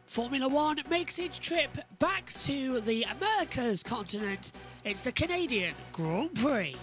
Formula One makes its trip back to the Americas continent. It's the Canadian Grand Prix.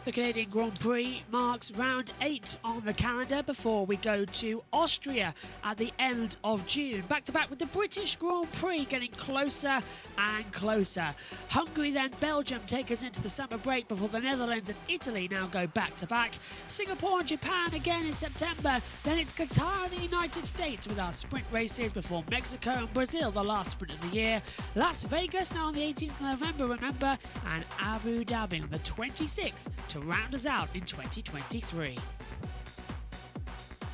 The Canadian Grand Prix marks round 8 on the calendar before we go to Austria at the end of June. Back to back with the British Grand Prix getting closer and closer. Hungary then Belgium take us into the summer break before the Netherlands and Italy now go back to back. Singapore and Japan again in September. Then it's Qatar and the United States with our sprint races before Mexico and Brazil, the last sprint of the year. Las Vegas now on the 18th of November, remember, and Abu Dhabi on the 26th. To round us out in 2023.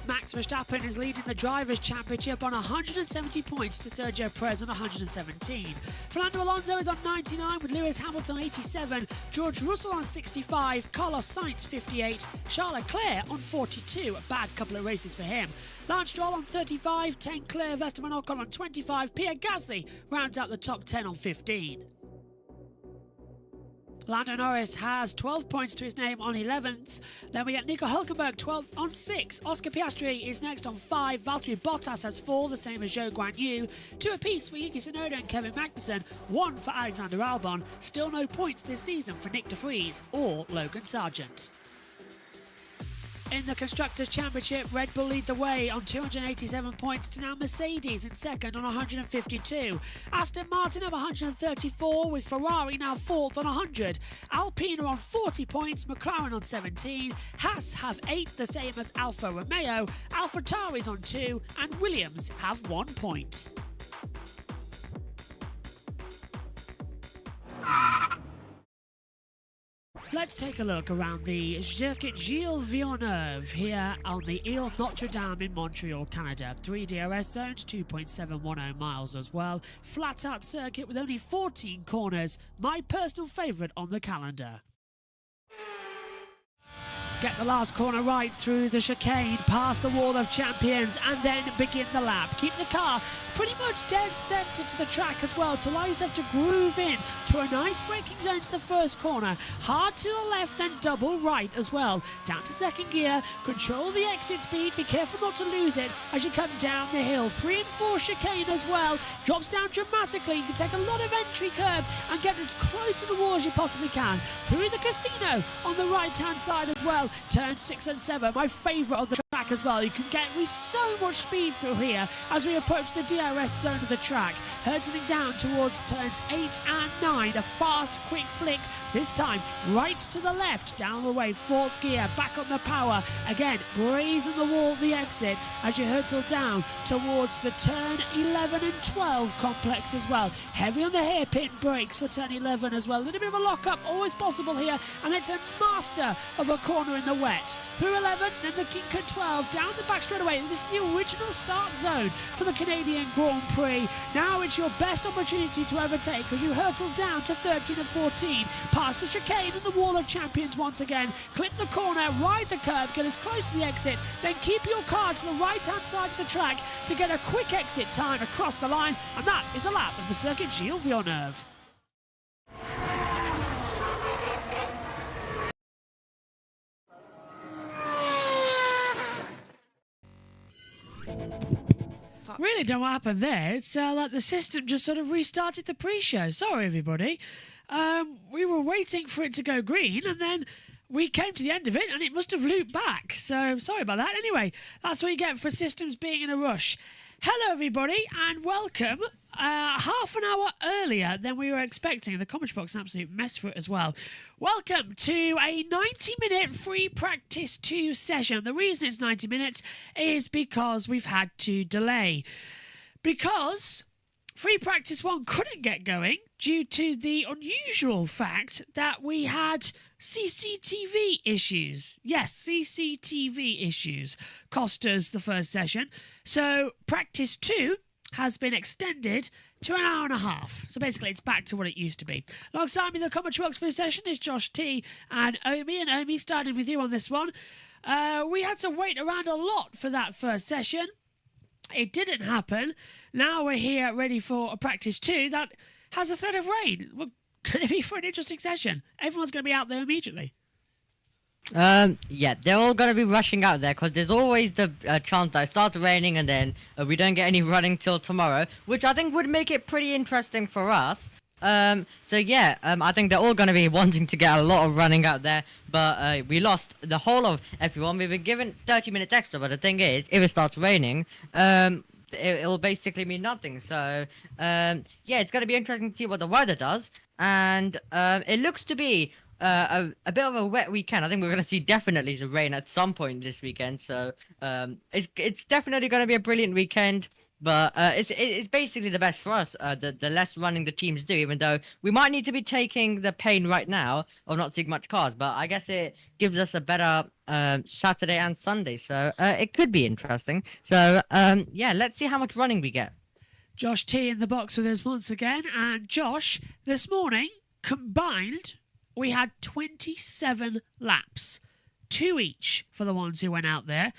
Max Verstappen is leading the Drivers' Championship on 170 points to Sergio Perez on 117. Fernando Alonso is on 99 with Lewis Hamilton on 87, George Russell on 65, Carlos Sainz 58, Charles Leclerc on 42, a bad couple of races for him. Lance Stroll on 35, 10 Claire Esteban Ocon on 25, Pierre Gasly rounds out the top 10 on 15. Lando Norris has 12 points to his name on 11th. Then we get Nico Hülkenberg 12th on 6. Oscar Piastri is next on 5. Valtteri Bottas has 4, the same as Zhou Guanyu. 2 apiece for Yuki Tsunoda and Kevin Magnussen. 1 for Alexander Albon. Still no points this season for Nick de Vries or Logan Sargent. In the Constructors' Championship, Red Bull lead the way on 287 points to now Mercedes in second on 152. Aston Martin have 134 with Ferrari now 4th on 100. Alpine are on 40 points, McLaren on 17. Haas have 8, the same as Alfa Romeo. AlphaTauri's on 2 and Williams have 1 point. Let's take a look around the Circuit Gilles Villeneuve here on the Ile Notre Dame in Montreal, Canada. 3 DRS zones, 2.710 miles as well. Flat out circuit with only 14 corners. My personal favourite on the calendar. Get the last corner right through the chicane, past the wall of champions, and then begin the lap. Keep the car pretty much dead centre to the track as well to allow yourself to groove in to a nice braking zone to the first corner. Hard to the left and double right as well. Down to second gear, control the exit speed, be careful not to lose it as you come down the hill. 3 and 4 chicane as well, drops down dramatically. You can take a lot of entry curb and get as close to the wall as you possibly can. Through the casino on the right hand side as well. Turns 6 and 7, my favourite of the track as well. You can get with so much speed through here as we approach the DRS zone of the track. Hurtling down towards turns 8 and 9. A fast, quick flick. This time, right to the left, down the way, 4th gear, back on the power. Again, brazen the wall of the exit as you hurtle down towards the turn 11 and 12 complex as well. Heavy on the hairpin brakes for turn 11 as well. A little bit of a lock-up, always possible here, and it's a master of a corner in the wet. Through 11, then the kink at 12, down the back straight away. This is the original start zone for the Canadian Grand Prix. Now it's your best opportunity to overtake as you hurtle down to 13 and 14, past the chicane and the wall of champions once again. Clip the corner, ride the curb, get as close to the exit, then keep your car to the right-hand side of the track to get a quick exit time across the line, and that is a lap of the Circuit Gilles Villeneuve. Really don't know what happened there. It's like the system just sort of restarted the pre-show. Sorry, everybody. We were waiting for it to go green, and then we came to the end of it, and it must have looped back. So, sorry about that. Anyway, that's what you get for systems being in a rush. Hello, everybody, and welcome. Half an hour earlier than we were expecting. The comment box is an absolute mess for it as well. Welcome to a 90-minute free practice 2 session. The reason it's 90 minutes is because we've had to delay. because free practice 1 couldn't get going due to the unusual fact that we had CCTV issues. Yes, CCTV issues cost us the first session. So practice 2 has been extended to an hour and a half. So basically it's back to what it used to be. Alongside me, the commentary box for this session is Josh T and Omi. And Omi, starting with you on this one. We had to wait around a lot for that first session. It didn't happen. Now we're here ready for a practice 2 that has a threat of rain. We're going to be for an interesting session. Everyone's going to be out there immediately. Yeah, they're all gonna be rushing out there because there's always the chance that it starts raining and then we don't get any running till tomorrow, which I think would make it pretty interesting for us. So yeah, I think they're all gonna be wanting to get a lot of running out there, but we lost the whole of everyone. We've been given 30 minutes extra, but the thing is, if it starts raining, it'll basically mean nothing. So yeah, it's gonna be interesting to see what the weather does, and it looks to be a bit of a wet weekend. I think we're going to see definitely some rain at some point this weekend. So it's definitely going to be a brilliant weekend. But it's basically the best for us. The less running the teams do, even though we might need to be taking the pain right now of not seeing much cars. But I guess it gives us a better Saturday and Sunday. So it could be interesting. So yeah, let's see how much running we get. Josh T in the box with us once again. And Josh, this morning, combined, we had 27 laps, 2 each for the ones who went out there,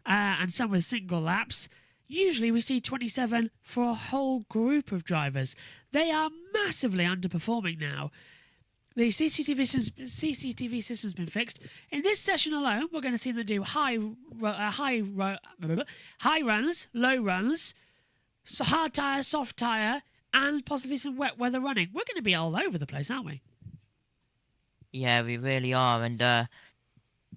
and some with single laps. Usually we see 27 for a whole group of drivers. They are massively underperforming now. The CCTV system's been fixed. In this session alone, we're going to see them do high runs, low runs, so hard tyre, soft tyre, and possibly some wet weather running. We're going to be all over the place, aren't we? Yeah, we really are, and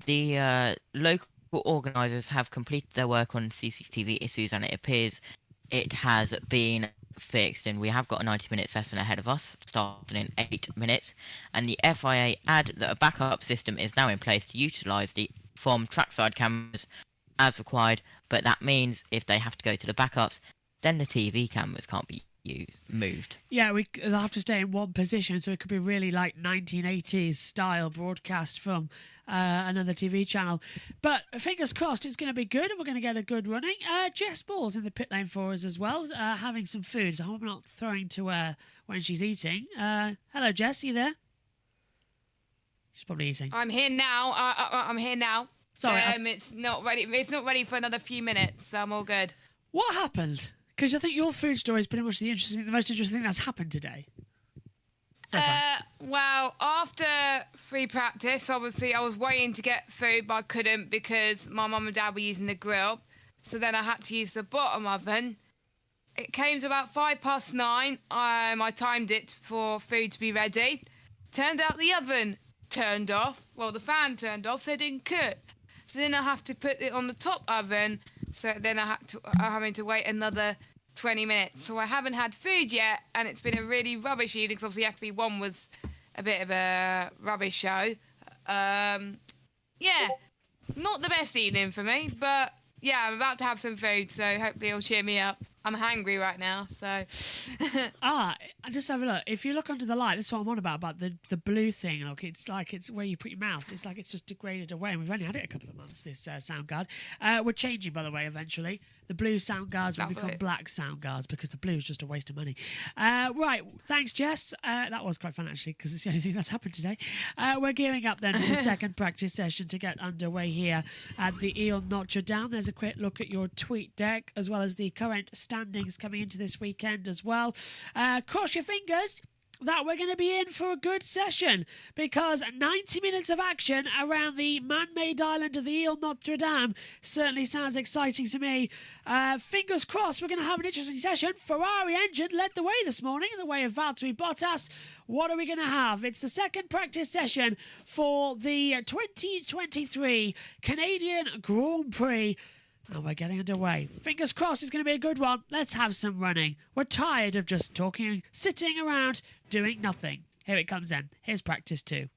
the local organisers have completed their work on CCTV issues, and it appears it has been fixed, and we have got a 90-minute session ahead of us, starting in 8 minutes, and the FIA add that a backup system is now in place to utilise the from trackside cameras as required, but that means if they have to go to the backups, then the TV cameras can't be moved. Yeah, they'll have to stay in one position, so it could be really like 1980s style broadcast from another TV channel. But fingers crossed, it's going to be good, and we're going to get a good running. Jess Ball's in the pit lane for us as well, having some food. So I hope I'm not throwing to her when she's eating. Hello, Jess, are you there? She's probably eating. I'm here now. I'm here now. Sorry, it's not ready. It's not ready for another few minutes, so I'm all good. What happened? Because I think your food story is pretty much the most interesting thing that's happened today. So well, after free practice, obviously I was waiting to get food, but I couldn't because my mum and dad were using the grill. So then I had to use the bottom oven. It came to about 9:05. I timed it for food to be ready. Turned out the oven turned off. Well, the fan turned off, so it didn't cook. So then I have to put it on the top oven. So then I'm having to wait another 20 minutes. So I haven't had food yet, and it's been a really rubbish evening because obviously FP1 was a bit of a rubbish show. Yeah, not the best evening for me, but yeah, I'm about to have some food, so hopefully it'll cheer me up. I'm hungry right now, so... just have a look. If you look under the light, that's what I'm on about the blue thing. Look, it's like it's where you put your mouth. It's like it's just degraded away, and we've only had it a couple of months, this sound guard. We're changing, by the way, eventually. The blue sound guards will become black sound guards because the blue is just a waste of money. Right, thanks, Jess. That was quite fun, actually, because it's the only thing that's happened today. We're gearing up then for the second practice session to get underway here at the Ile Notre Dame. There's a quick look at your tweet deck, as well as the current standings coming into this weekend as well. Cross your fingers that we're going to be in for a good session, because 90 minutes of action around the man-made island of the Ile Notre Dame certainly sounds exciting to me. Fingers crossed we're going to have an interesting session. Ferrari engine led the way this morning in the way of Valtteri Bottas. What are we going to have? It's the second practice session for the 2023 Canadian Grand Prix. And we're getting underway. Fingers crossed it's going to be a good one. Let's have some running. We're tired of just talking, sitting around, doing nothing. Here it comes then. Here's practice 2.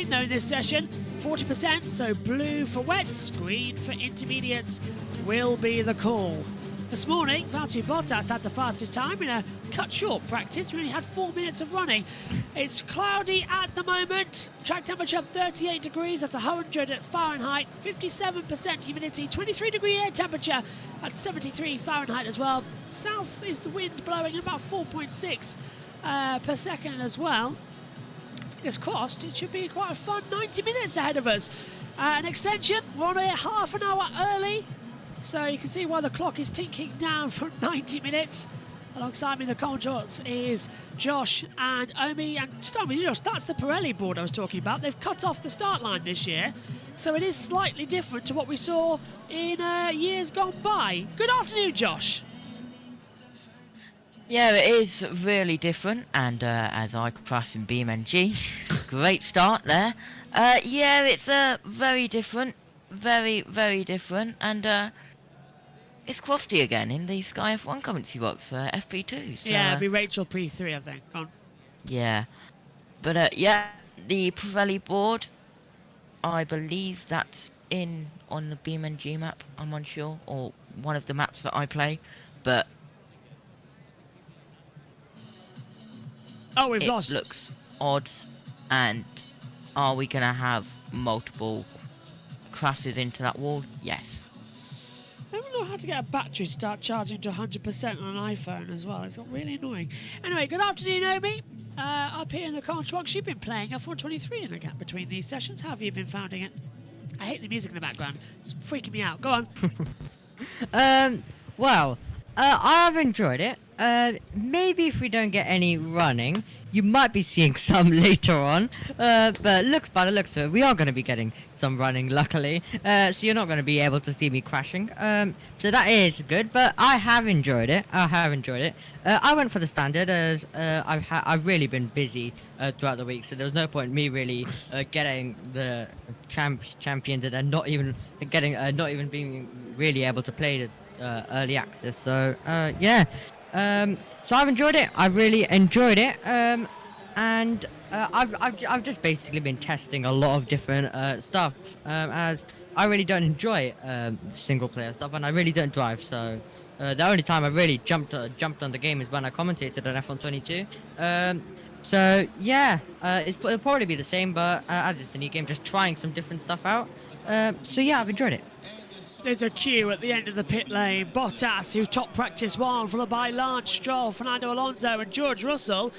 split though in this session, 40%, so blue for wets, green for intermediates will be the call. This morning, Valtteri Bottas had the fastest time in a cut short practice. We only had 4 minutes of running. It's cloudy at the moment. Track temperature of 38 degrees, that's 100 Fahrenheit, 57% humidity, 23 degree air temperature at 73 Fahrenheit as well. South is the wind blowing at about 4.6 per second as well. Fingers crossed, it should be quite a fun 90 minutes ahead of us. An extension, we're on here half an hour early. So you can see why the clock is ticking down for 90 minutes. Alongside me in the commentaries is Josh and Omi. And start with you, Josh, that's the Pirelli board I was talking about. They've cut off the start line this year. So it is slightly different to what we saw in years gone by. Good afternoon, Josh. Yeah, it is really different, and as I cross in BeamNG, great start there. Yeah, it's very different, very different, and it's Crofty again in the Sky F1 commentary box for FP2. So, Yeah, it'll be Rachel P3, I think. Go on. yeah, but yeah, the Pirelli board, I believe that's on the BeamNG map. I'm unsure, or one of the maps that I play, but. Oh, we've It lost. looks odd, and are we going to have multiple crashes into that wall? Yes. I don't know how to get a battery to start charging to 100% on an iPhone as well. It's got really annoying. Anyway, good afternoon, Omi. Up here in the commentary box, you've been playing F1 23 in the gap between these sessions. How have you been finding it? I hate the music in the background. It's freaking me out. Go on. Well, I have enjoyed it. Maybe if we don't get any running, you might be seeing some later on. But by the looks of it, we are going to be getting some running, luckily. So you're not going to be able to see me crashing. So that is good, but I have enjoyed it. I went for the standard as I've really been busy throughout the week, so there was no point in me really getting the champions and then not even being really able to play the early access. So yeah. So I've enjoyed it. I really enjoyed it. And I've just basically been testing a lot of different stuff. As I really don't enjoy single player stuff, and I really don't drive. So the only time I really jumped on the game is when I commentated on F1 22. So yeah, it'll probably be the same, but as it's a new game, just trying some different stuff out. So yeah, I've enjoyed it. There's a queue at the end of the pit lane. Bottas, who top practice one, followed by Lance Stroll, Fernando Alonso and George Russell.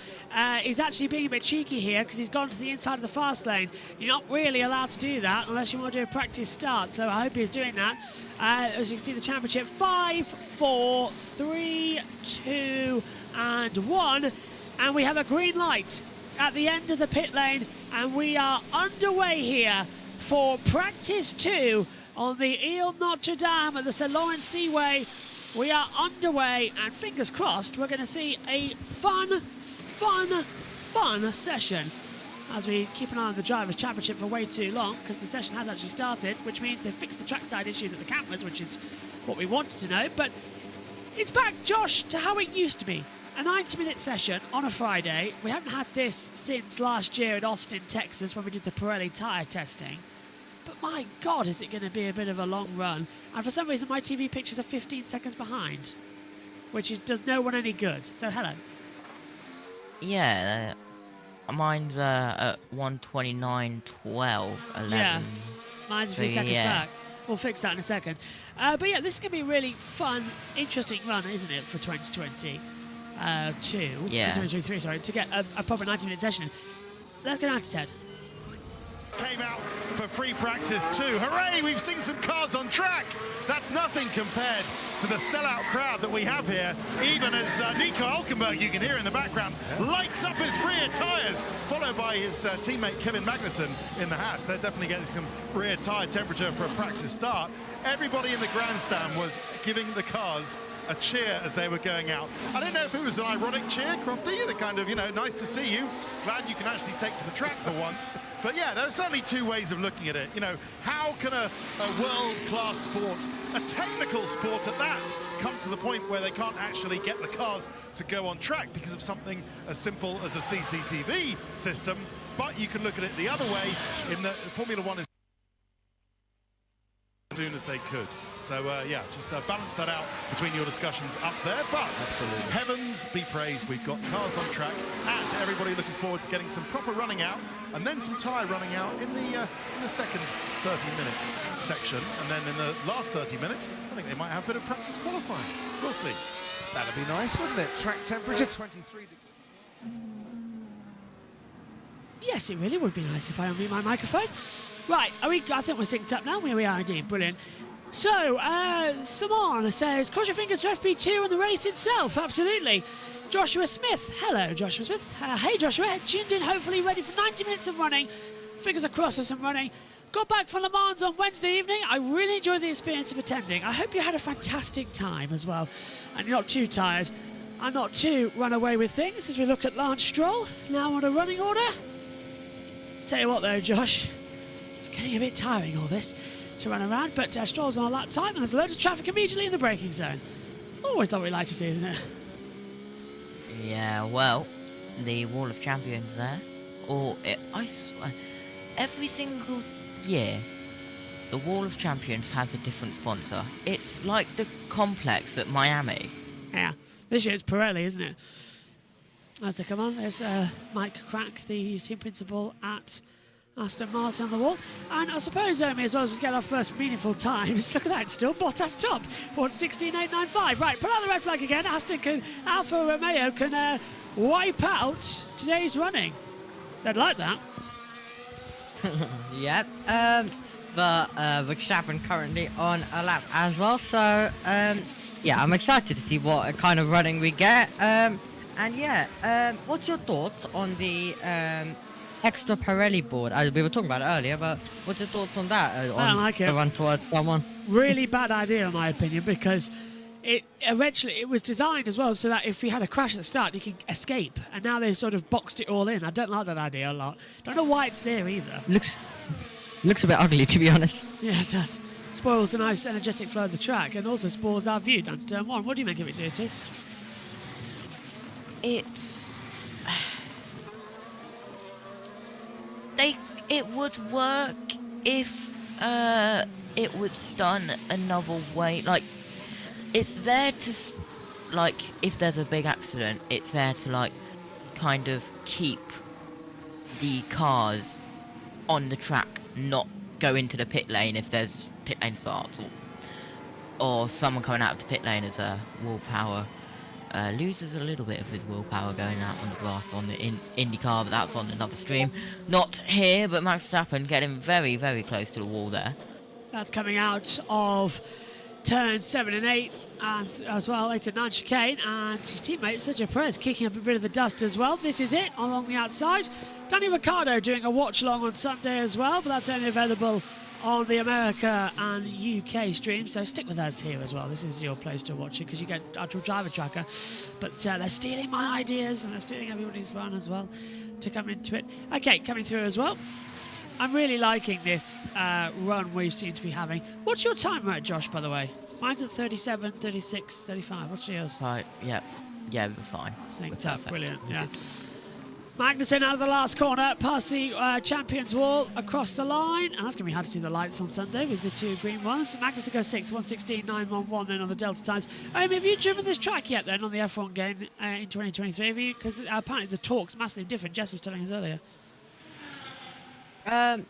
He's actually being a bit cheeky here because he's gone to the inside of the fast lane. You're not really allowed to do that unless you want to do a practice start, so I hope he's doing that. As you can see, the championship 5, 4, 3, 2 and 1. And we have a green light at the end of the pit lane, and we are underway here for practice 2 on the Ile Notre Dame at the St. Lawrence Seaway. We are underway, and fingers crossed, we're going to see a fun session as we keep an eye on the Drivers' Championship for way too long, because the session has actually started, which means they've fixed the trackside issues at the cameras, which is what we wanted to know. But it's back, Josh, to how it used to be. A 90-minute session on a Friday. We haven't had this since last year in Austin, Texas, when we did the Pirelli tyre testing. But my God, is it going to be a bit of a long run. And for some reason, my TV pictures are 15 seconds behind, which does no one any good. So, hello. Yeah, mine's at 1:29:12:11. Yeah, mine's a few So, seconds yeah. back. We'll fix that in a second. But yeah, this is going to be a really fun, interesting run, isn't it, for 2022? Yeah. 2023, sorry, to get a proper 90-minute session. Let's get out to Ted. Came out for free practice too. Hooray, we've seen some cars on track. That's nothing compared to the sellout crowd that we have here, even as Nico Hülkenberg, you can hear in the background, lights up his rear tyres, followed by his teammate Kevin Magnussen in the Haas. They're definitely getting some rear tyre temperature for a practice start. Everybody in the grandstand was giving the cars a cheer as they were going out. I don't know if it was an ironic cheer, Crofty, the kind of, you know, nice to see you. Glad you can actually take to the track for once. But yeah, there are certainly two ways of looking at it. You know, how can a world-class sport, a technical sport at that, come to the point where they can't actually get the cars to go on track because of something as simple as a CCTV system? but you can look at it the other way in that Formula One is as soon as they could. So yeah, just balance that out between your discussions up there. But Absolutely. heavens be praised, we've got cars on track and everybody looking forward to getting some proper running out and then some tyre running out in the second 30 minutes section, and then in the last 30 minutes I think they might have a bit of practice qualifying. We'll see. That'd be nice, wouldn't it? Track temperature 23 degrees. Yes, it really would be nice if I unmute my microphone. Right, I think we're synced up now. We are indeed, brilliant. So, Simon says, cross your fingers for FP2 and the race itself, absolutely. Joshua Smith, hello Joshua Smith. Hey Joshua, tuned in, hopefully ready for 90 minutes of running. Fingers are crossed for some running. Got back from Le Mans on Wednesday evening. I really enjoyed the experience of attending. I hope you had a fantastic time as well. And you're not too tired and not too run away with things as we look at Lance Stroll. Now on a running order. Tell you what though, Josh, it's getting a bit tiring all this to run around, but Stroll's on a lap time and there's loads of traffic immediately in the braking zone. Always what we like to see, isn't it? Yeah, well, the Wall of Champions there, I swear, every single year, the Wall of Champions has a different sponsor. It's like the complex at Miami. Yeah, this year it's Pirelli, isn't it? As they come on, there's Mike Crack, the team principal at Aston Martin on the wall. And I suppose, as well as we get our first meaningful times, look at that, still Bottas top, 1:16.895. Right, put out the red flag again. Alfa Romeo can wipe out today's running. They'd like that. Yep. But Verstappen currently on a lap as well. So yeah, I'm excited to see what kind of running we get. And yeah, what's your thoughts on the extra Pirelli board? We were talking about it earlier, but what's your thoughts on that? I don't On like it. the run towards someone. Really bad idea, in my opinion, because it was designed as well so that if you had a crash at the start, you can escape. And now they've sort of boxed it all in. I don't like that idea a lot. Don't know why it's there either. Looks a bit ugly, to be honest. Yeah, it does. Spoils the nice energetic flow of the track and also spoils our view down to turn one. What do you make of it, JT? It would work if it was done another way. Like, it's there to, like, if there's a big accident, it's there to, like, kind of keep the cars on the track, not go into the pit lane if there's pit lane starts, or someone coming out of the pit lane as a willpower loses a little bit of his willpower going out on the grass on the IndyCar, but that's on another stream. Not here, but Max Verstappen getting very, very close to the wall there. That's coming out of turns 7 and 8, and as well 8 and 9 chicane, and his teammate Sergio Perez kicking up a bit of the dust as well. This is it along the outside. Danny Ricciardo doing a watch along on Sunday as well, but that's only available on the America and UK stream, so stick with us here as well. This is your place to watch it because you get Actual Driver Tracker, but they're stealing my ideas and they're stealing everybody's fun as well to come into it. Okay, coming through as well. I'm really liking this run we seem to be having. What's your timer at, Josh, by the way? Mine's at 37, 36, 35. What's yours? Right, yeah, we're fine. Synced We're up, perfect. brilliant, We're yeah. good. Magnussen out of the last corner, past the champions wall, across the line. And that's going to be hard to see the lights on Sunday with the two green ones. Magnussen goes 6th, 1:16.911 then on the Delta times. Have you driven this track yet then on the F1 game in 2023? Because apparently the torque's massively different. Jess was telling us earlier.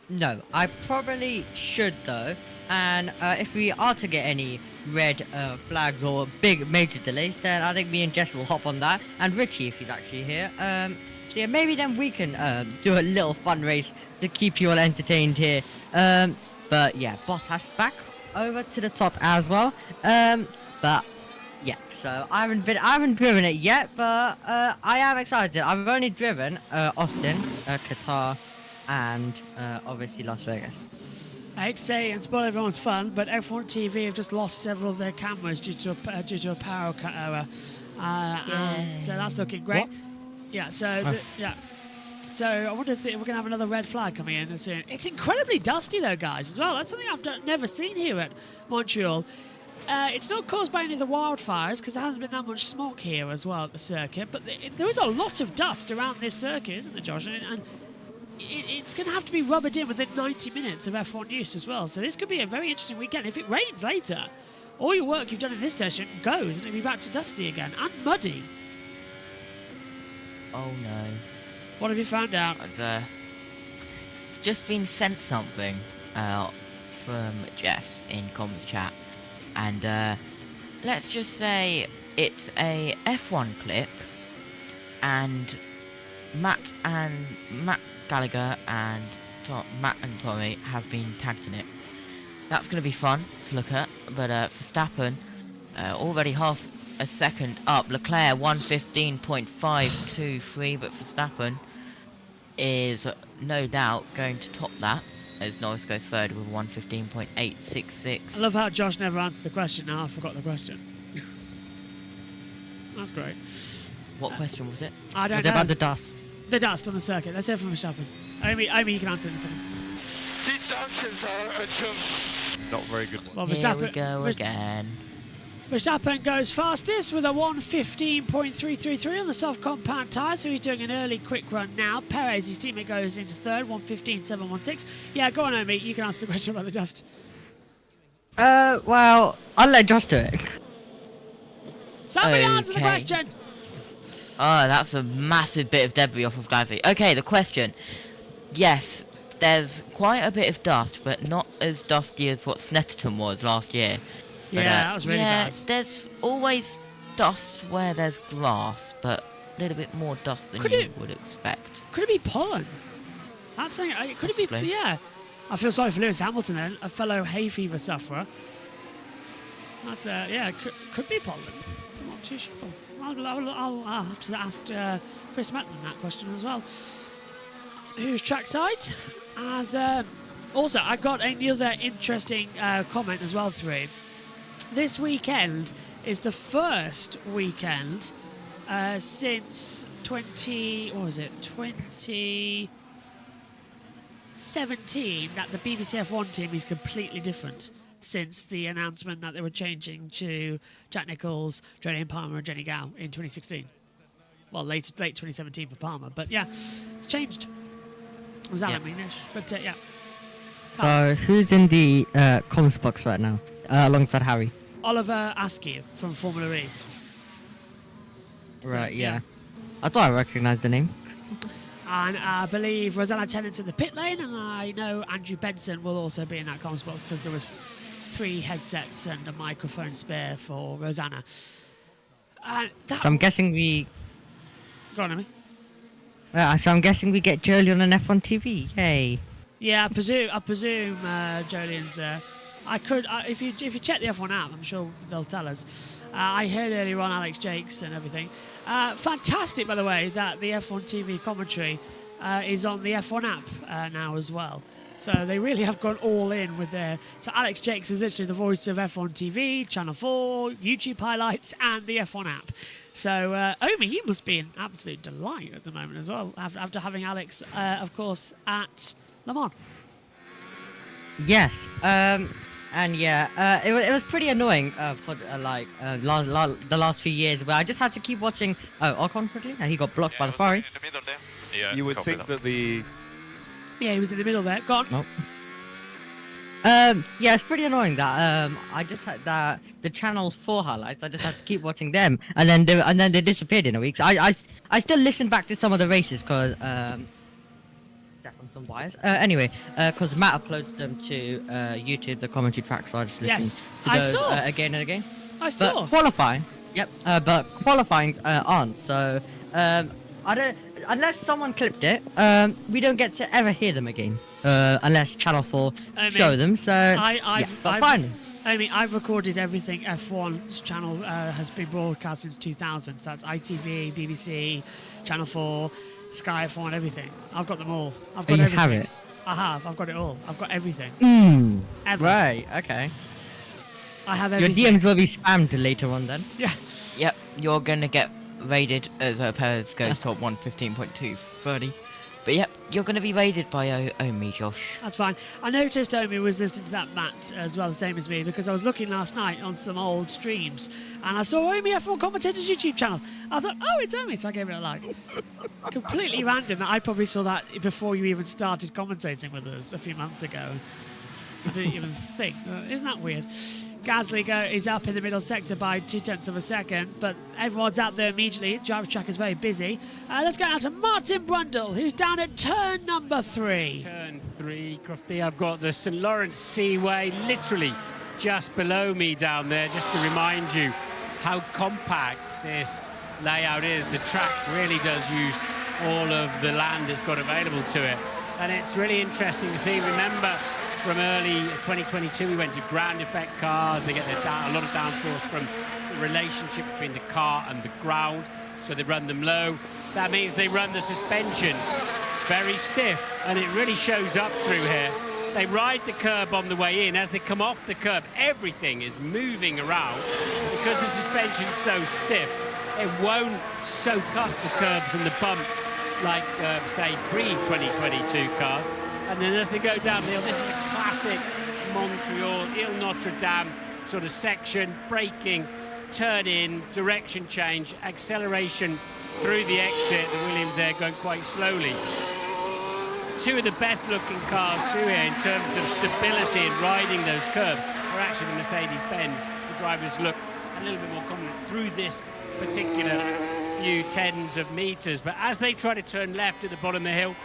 No, I probably should though. And if we are to get any red flags or big major delays, then I think me and Jess will hop on that. And Richie, if he's actually here. So yeah, maybe then we can do a little fun race to keep you all entertained here. But yeah, Bottas back over to the top as well. But yeah, so I haven't driven it yet, but I am excited. I've only driven Austin, Qatar, and obviously Las Vegas. I hate to say and spoil everyone's fun, but F1 TV have just lost several of their cameras due to a power cut error. And so that's looking great. What? Yeah, so so I wonder if we're going to have another red flag coming in soon. It's incredibly dusty though, guys, as well. That's something I've never seen here at Montreal. It's not caused by any of the wildfires because there hasn't been that much smoke here as well at the circuit, but there is a lot of dust around this circuit, isn't there, Josh? And it's going to have to be rubbered in within 90 minutes of F1 use as well. So this could be a very interesting weekend. If it rains later, all your work you've done in this session goes, and it'll be back to dusty again and muddy. Oh no. What have you found out? I've just been sent something from Jess in comms chat, and let's just say it's a F1 clip, and Matt Gallagher and Matt and Tommy have been tagged in it. That's going to be fun to look at, but Verstappen already half a second up. Leclerc 1:15.523, but Verstappen is no doubt going to top that as Norris goes third with 1:15.866. I love how Josh never answered the question. Now I forgot the question. That's great. What question was it? I don't It's know. about the dust. The dust on the circuit. Let's hear from Verstappen. Amy, you can answer in a second. Distances are a jump. Not very good one. Well, Here we Verstappen, go again. Verstappen goes fastest with a 1:15.333 on the soft compound tyre, so he's doing an early quick run now. Perez, his teammate, goes into third, 1:15.716. Yeah, go on, Omi. You can answer the question about the dust. Well, I'll let Josh do it. Somebody answer the Okay. question. Oh, that's a massive bit of debris off of Gladby. Okay, the question. Yes, there's quite a bit of dust, but not as dusty as what Snetterton was last year. But, Yeah, that was really yeah, bad. there's always dust where there's grass, but a little bit more dust than Could you it- would expect. Could it be pollen? That's saying, could it be? Possibly. Yeah. I feel sorry for Lewis Hamilton then, a fellow hay fever sufferer. That's yeah, could be pollen. I'm not too sure. I'll have to ask Chris Matlin that question as well. Who's trackside? As also, I got another interesting comment as well through. This weekend is the first weekend since 2017 that the BBC F1 team is completely different since the announcement that they were changing to Jack Nicholls, Jolyon Palmer and Jenny Gow in 2016. Well, late 2017 for Palmer, but yeah, it's changed. It was Alan Meanish, but yeah. So, who's in the comms box right now? Alongside Harry. Oliver Askew from Formula E. So, Right, yeah. I thought I recognised the name. And I believe Rosanna Tennant's in the pit lane, and I know Andrew Benson will also be in that comms box because there was 3 headsets and a microphone spare for Rosanna. And that, So I'm guessing we... go on, Amy. So I'm guessing we get Jolyon on F1 TV. Yay. Yeah, I presume Jolyon's there. I could, if you check the F1 app, I'm sure they'll tell us. I heard earlier on Alex Jakes and everything. Fantastic, by the way, that the F1 TV commentary is on the F1 app now as well. So they really have gone all in with their... So Alex Jakes is literally the voice of F1 TV, Channel 4, YouTube highlights, and the F1 app. So, Omi, you must be an absolute delight at the moment as well, after having Alex, of course, at Le Mans. Yes. And yeah, it was pretty annoying for the last few years where I just had to keep watching. Oh, Ocon quickly, and he got blocked by the Ferrari. In the middle there. Yeah, You would copy think that the Yeah, he was in the middle there. Go on. Nope. Yeah, it's pretty annoying that I just had the Channel 4 highlights. I just had to keep watching them, and then they disappeared in a week. So I still listened back to some of the races because step on some wires. Anyway, because Matt uploads them to YouTube, the commentary tracks. So I just listen Yes, to I those saw. again and again. I But saw. qualifying, yep. But qualifying aren't. So I don't. Unless someone clipped it, we don't get to ever hear them again. Unless Channel 4 show them. So yeah, but fine. I mean, I've recorded everything F1's channel has been broadcast since 2000. So that's ITV, BBC, Channel 4, Sky F1, everything. I've got them all. I've got Oh, you everything. have it? I have. I've got it all. I've got everything. Ever. Right. Okay. I have Your everything. DMs will be spammed later on then. Yeah. Yep, you're gonna get raided as Perez goes top 1:15.230. But yep, you're going to be raided by Omi, Josh. That's fine. I noticed Omi was listening to that Matt as well, the same as me, because I was looking last night on some old streams and I saw Omi F4 Commentators YouTube channel. I thought, oh, it's Omi, so I gave it a like. Completely random. I probably saw that before you even started commentating with us a few months ago. I didn't even think. Isn't that weird? Gasly is up in the middle sector by 0.2 of a second, but everyone's out there immediately. Driver track is very busy. Let's go out to Martin Brundle, who's down at turn number 3. Turn 3, Crofty. I've got the St Lawrence Seaway literally just below me down there, just to remind you how compact this layout is. The track really does use all of the land it's got available to it. And it's really interesting to see. Remember, from early 2022, we went to ground effect cars. They get a lot of downforce from the relationship between the car and the ground, so they run them low. That means they run the suspension very stiff, and it really shows up through here. They ride the curb on the way in. As they come off the curb, everything is moving around because the suspension's so stiff. It won't soak up the curbs and the bumps like, say, pre-2022 cars. And then as they go down the hill, this is a classic Montreal, Ile Notre Dame sort of section, braking, turn in, direction change, acceleration through the exit, the Williams there going quite slowly. Two of the best looking cars through here in terms of stability and riding those curbs are actually the Mercedes-Benz. The drivers look a little bit more confident through this particular few tens of meters. But as they try to turn left at the bottom of the hill,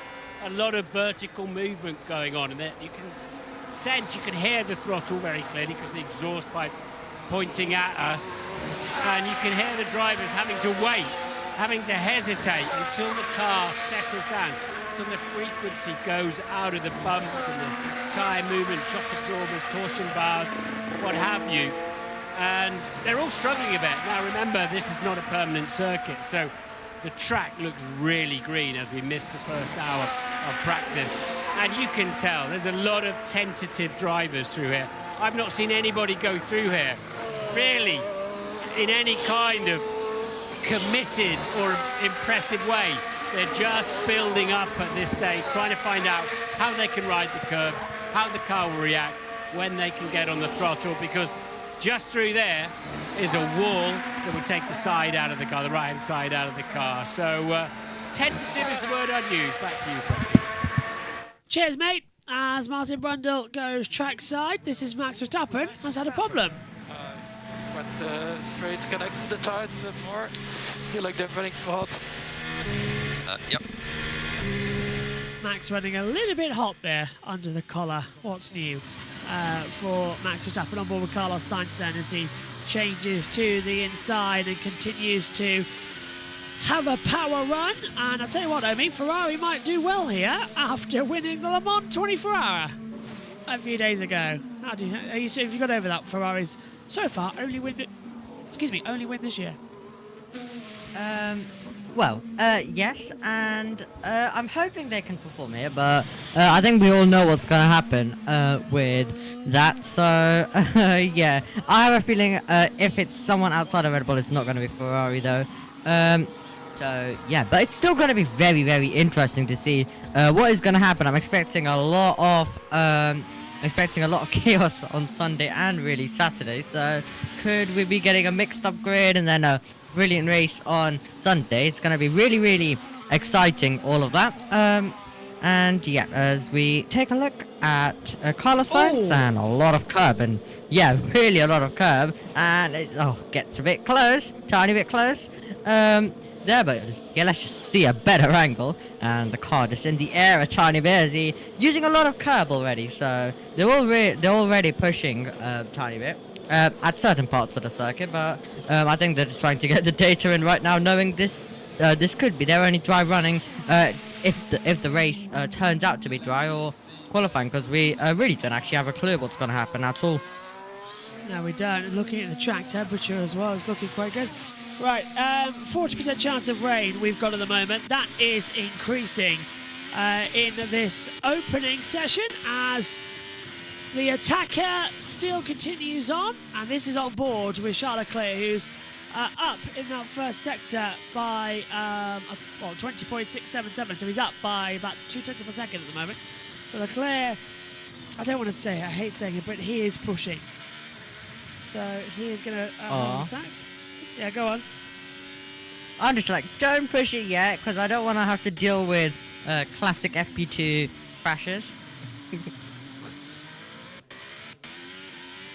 a lot of vertical movement going on, and you can sense, you can hear the throttle very clearly because the exhaust pipes pointing at us, and you can hear the drivers having to wait, having to hesitate until the car settles down, until the frequency goes out of the bumps and the tyre movement, shock absorbers, torsion bars, what have you. And they're all struggling a bit. Now remember, this is not a permanent circuit, so the track looks really green as we missed the first hour of practice. And you can tell there's a lot of tentative drivers through here. I've not seen anybody go through here really in any kind of committed or impressive way. They're just building up at this stage, trying to find out how they can ride the curbs, how the car will react when they can get on the throttle, because just through there is a wall that would take the side out of the car, the right-hand side out of the car. So tentative is the word I'd use. Back to you, Paul. Cheers, mate. As Martin Brundle goes trackside, this is Max Verstappen. Has had a problem. Went straight, connecting the tires a bit more. Feel like they're running too hot. Yep. Max running a little bit hot there under the collar. What's new for Max Verstappen on board with Carlos Sainz then, as he changes to the inside and continues to have a power run. And I'll tell you what, Omi, Ferrari might do well here after winning the Le Mans 24-hour a few days ago. Have you got over that? Ferrari's so far only win this year. Well, yes, and I'm hoping they can perform here, but I think we all know what's going to happen with that, so yeah. I have a feeling if it's someone outside of Red Bull, it's not going to be Ferrari, though. So, yeah, but it's still going to be very, very interesting to see what is going to happen. I'm expecting a lot of chaos on Sunday and really Saturday, so could we be getting a mixed up grid and then a brilliant race on Sunday? It's going to be really, really exciting, all of that. And yeah, as we take a look at Carlos Sainz and a lot of curb, and yeah, really a lot of curb, and it gets a bit close, tiny bit close there, but yeah, let's just see a better angle, and the car just in the air a tiny bit as he using a lot of curb already, so they're already pushing a tiny bit at certain parts of the circuit, but I think they're just trying to get the data in right now, knowing this could be their only dry running if the race turns out to be dry or qualifying, because we really don't actually have a clue what's going to happen at all. No, we don't. And looking at the track temperature as well, it's looking quite good. Right, 40% chance of rain we've got at the moment. That is increasing in this opening session as the attacker still continues on, and this is on board with Charles Leclerc, who's up in that first sector by 20.677, so he's up by about 0.2 of a second at the moment. So Leclerc, I don't want to say, I hate saying it, but he is pushing. So he is going to attack. Yeah, go on. I'm just like, don't push it yet, because I don't want to have to deal with classic FP2 crashes.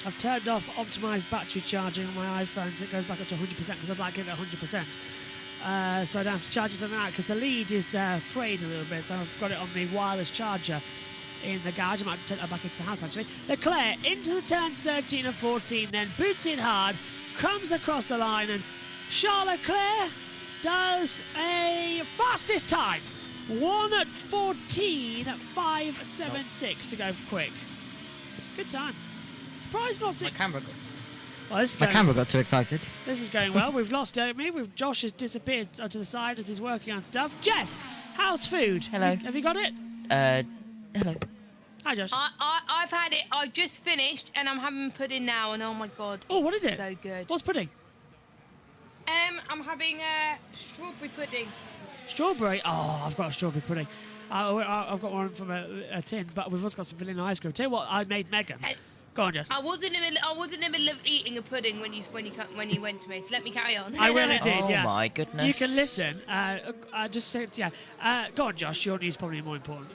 I've turned off optimized battery charging on my iPhone so it goes back up to 100% because I'd like it at 100%. So I don't have to charge it from that because the lead is frayed a little bit, so I've got it on the wireless charger in the garage. I might take that back into the house actually. Leclerc into the turns 13 and 14, then boots in hard, comes across the line, and Charles Leclerc does a fastest time. 1:14.576 to go for quick. Good time. Surprised not My camera got too excited. This is going well. We've lost Omi. Josh has disappeared to the side as he's working on stuff. Jess, how's food? Hello. Have you got it? Hello. Hi, Josh. I've had it. I've just finished, and I'm having pudding now. And oh my god. Oh, what is it? So good. What's pudding? I'm having strawberry pudding. Strawberry. Oh, I've got a strawberry pudding. I've got one from a tin, but we've also got some vanilla ice cream. Tell you what, I made Megan. Go on, Jess. I wasn't in the middle of eating a pudding when you went to me. So let me carry on. I will indeed. Oh Yeah. my goodness. You can listen. Just say yeah. Go on, Josh. Your news probably more important.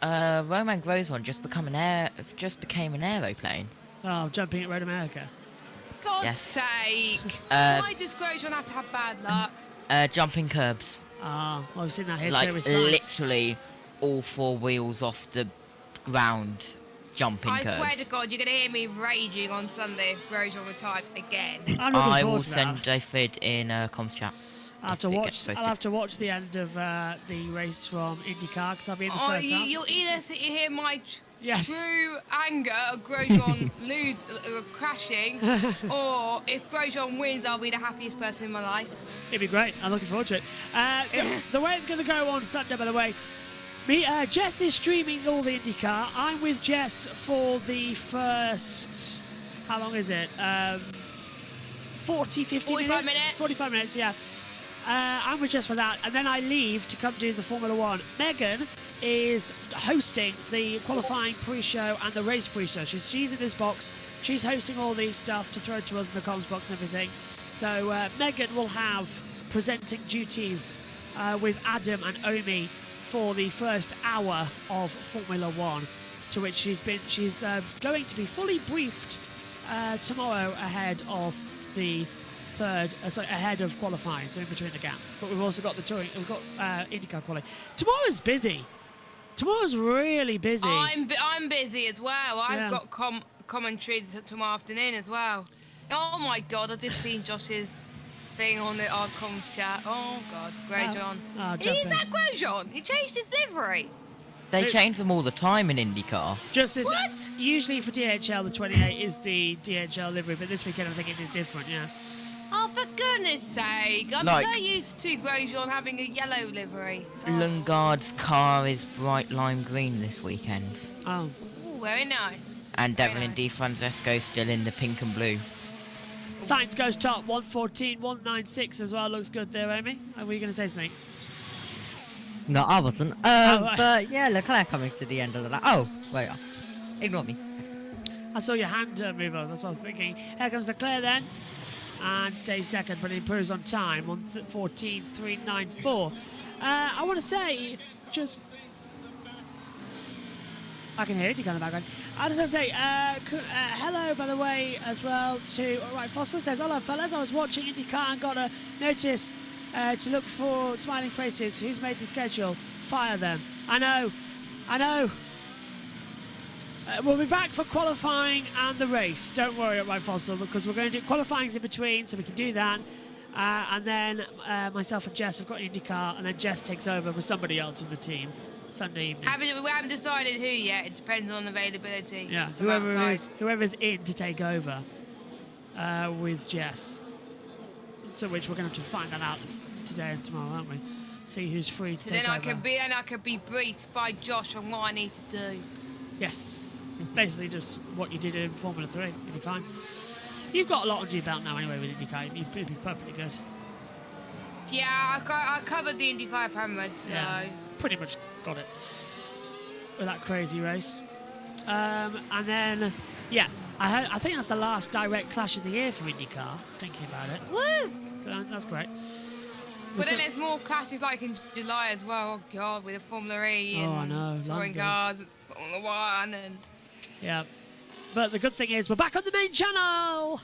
Roman Grosjean just became an aeroplane. Oh, jumping at Road America. God's Yes. sake! Why does Grosjean have to have bad luck? Jumping curbs. Oh, well, I've seen that here Like too with science. literally all four wheels off the ground jumping I curbs. swear to God, you're gonna hear me raging on Sunday if Grosjean retires again. I'm looking I forward will to that. send a vid in comms chat. I'll have if to it watch. gets posted. I'll have to watch the end of the race from IndyCar because I'll be in the first half. You'll either hear my Yes. true anger of Grosjean crashing, or if Grosjean wins, I'll be the happiest person in my life. It'd be great. I'm looking forward to it. The way it's going to go on Sunday, by the way, Jess is streaming all the IndyCar. I'm with Jess for the first. How long is it? 40, 50 45 minutes? minutes. 45 minutes, yeah. I'm with Jess for that, and then I leave to come do the Formula One. Megan is hosting the qualifying pre-show and the race pre-show. She's in this box. She's hosting all these stuff to throw to us in the comms box and everything. So Megan will have presenting duties with Adam and Omi for the first hour of Formula One, to which she's going to be fully briefed tomorrow ahead of the ahead of qualifying, so in between the gap. But we've also got we've got IndyCar qualifying. Tomorrow's busy. Tomorrow's really busy. I'm busy as well. Yeah. I've got commentary tomorrow afternoon as well. Oh my God, I just seen Josh's thing on our comms chat. Oh God, Grosjean. Is jumping. that Grosjean? He changed his livery. They change them all the time in IndyCar. Just this. What? Usually for DHL, the 28 is the DHL livery, but this weekend I think it is different. Yeah. Oh, for goodness sake. I'm Like- so used to Grosjean having a yellow livery. Lundgaard's car is bright lime green this weekend. Oh. Oh, very nice. And Very Devlin nice. Di Francesco's still in the pink and blue. Sainz goes top. 114, 196 as well. Looks good there, Amy. Were you going to say something? No, I wasn't. right. But yeah, Leclerc coming to the end of the lap. Oh, wait. Ignore me. I saw your hand move over. That's what I was thinking. Here comes Leclerc then. And stays second, but improves on time. 1:14.394. I want to say, just... I can hear it. You got the background. I just want to say, hello, by the way, as well to... All right, Foster says, hello, fellas. I was watching IndyCar and got a notice to look for smiling faces. Who's made the schedule? Fire them. I know. We'll be back for qualifying and the race. Don't worry, right, Fossil, because we're going to do qualifying's in between, so we can do that. And then myself and Jess have got IndyCar, and then Jess takes over with somebody else from the team Sunday evening. We haven't decided who yet. It depends on availability. Yeah, from outside. whoever's in to take over with Jess. So which we're going to have to find that out today and tomorrow, aren't we? See who's free to So take then over. I could be briefed by Josh on what I need to do. Yes. Basically just what you did in Formula 3. You'll be fine. You've got a lot under your belt now anyway with IndyCar. You'd be perfectly good. Yeah, I covered the Indy 500, so... Yeah, pretty much got it with that crazy race. And then, yeah, I think that's the last direct clash of the year for IndyCar, thinking about it. Woo! So that's great. But then there's more clashes like in July as well. Oh, God, with the Formula E and I know, touring London. cars, Formula 1 and... Yeah. But the good thing is we're back on the main channel.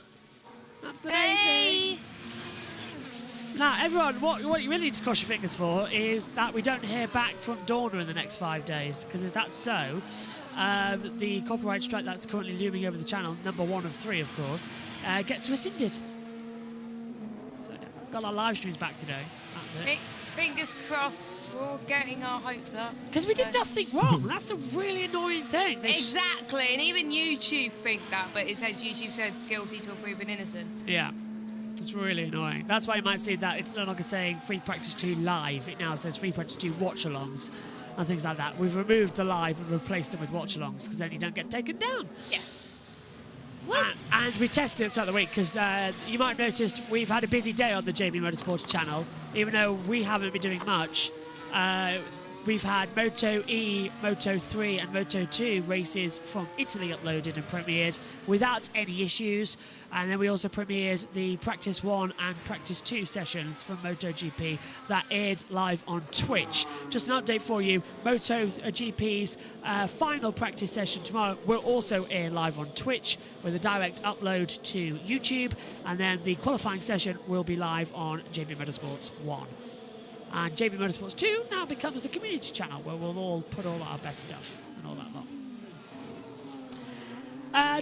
That's the main thing. Now, everyone, what you really need to cross your fingers for is that we don't hear back from Dorna in the next 5 days. Because if that's so, the copyright strike that's currently looming over the channel, number 1 of 3, of course, gets rescinded. So, got our live streams back today. That's it. Fingers crossed, we're all getting our hopes up. Because we did nothing wrong. That's a really annoying thing. Exactly, and even YouTube think that, but it says YouTube said guilty till proven innocent. Yeah. It's really annoying. That's why you might see that it's no longer saying Free Practice 2 live. It now says Free Practice 2 watch-alongs and things like that. We've removed the live and replaced them with watch-alongs because then you don't get taken down. Yeah. And we tested it throughout the week because you might have noticed we've had a busy day on the JB Motorsports channel. Even though we haven't been doing much, we've had Moto E, Moto 3 and Moto 2 races from Italy uploaded and premiered without any issues. And then we also premiered the Practice 1 and Practice 2 sessions from MotoGP that aired live on Twitch. Just an update for you, MotoGP's final practice session tomorrow will also air live on Twitch with a direct upload to YouTube. And then the qualifying session will be live on JB Motorsports 1. And JB Motorsports 2 now becomes the community channel where we'll all put all our best stuff and all that lot.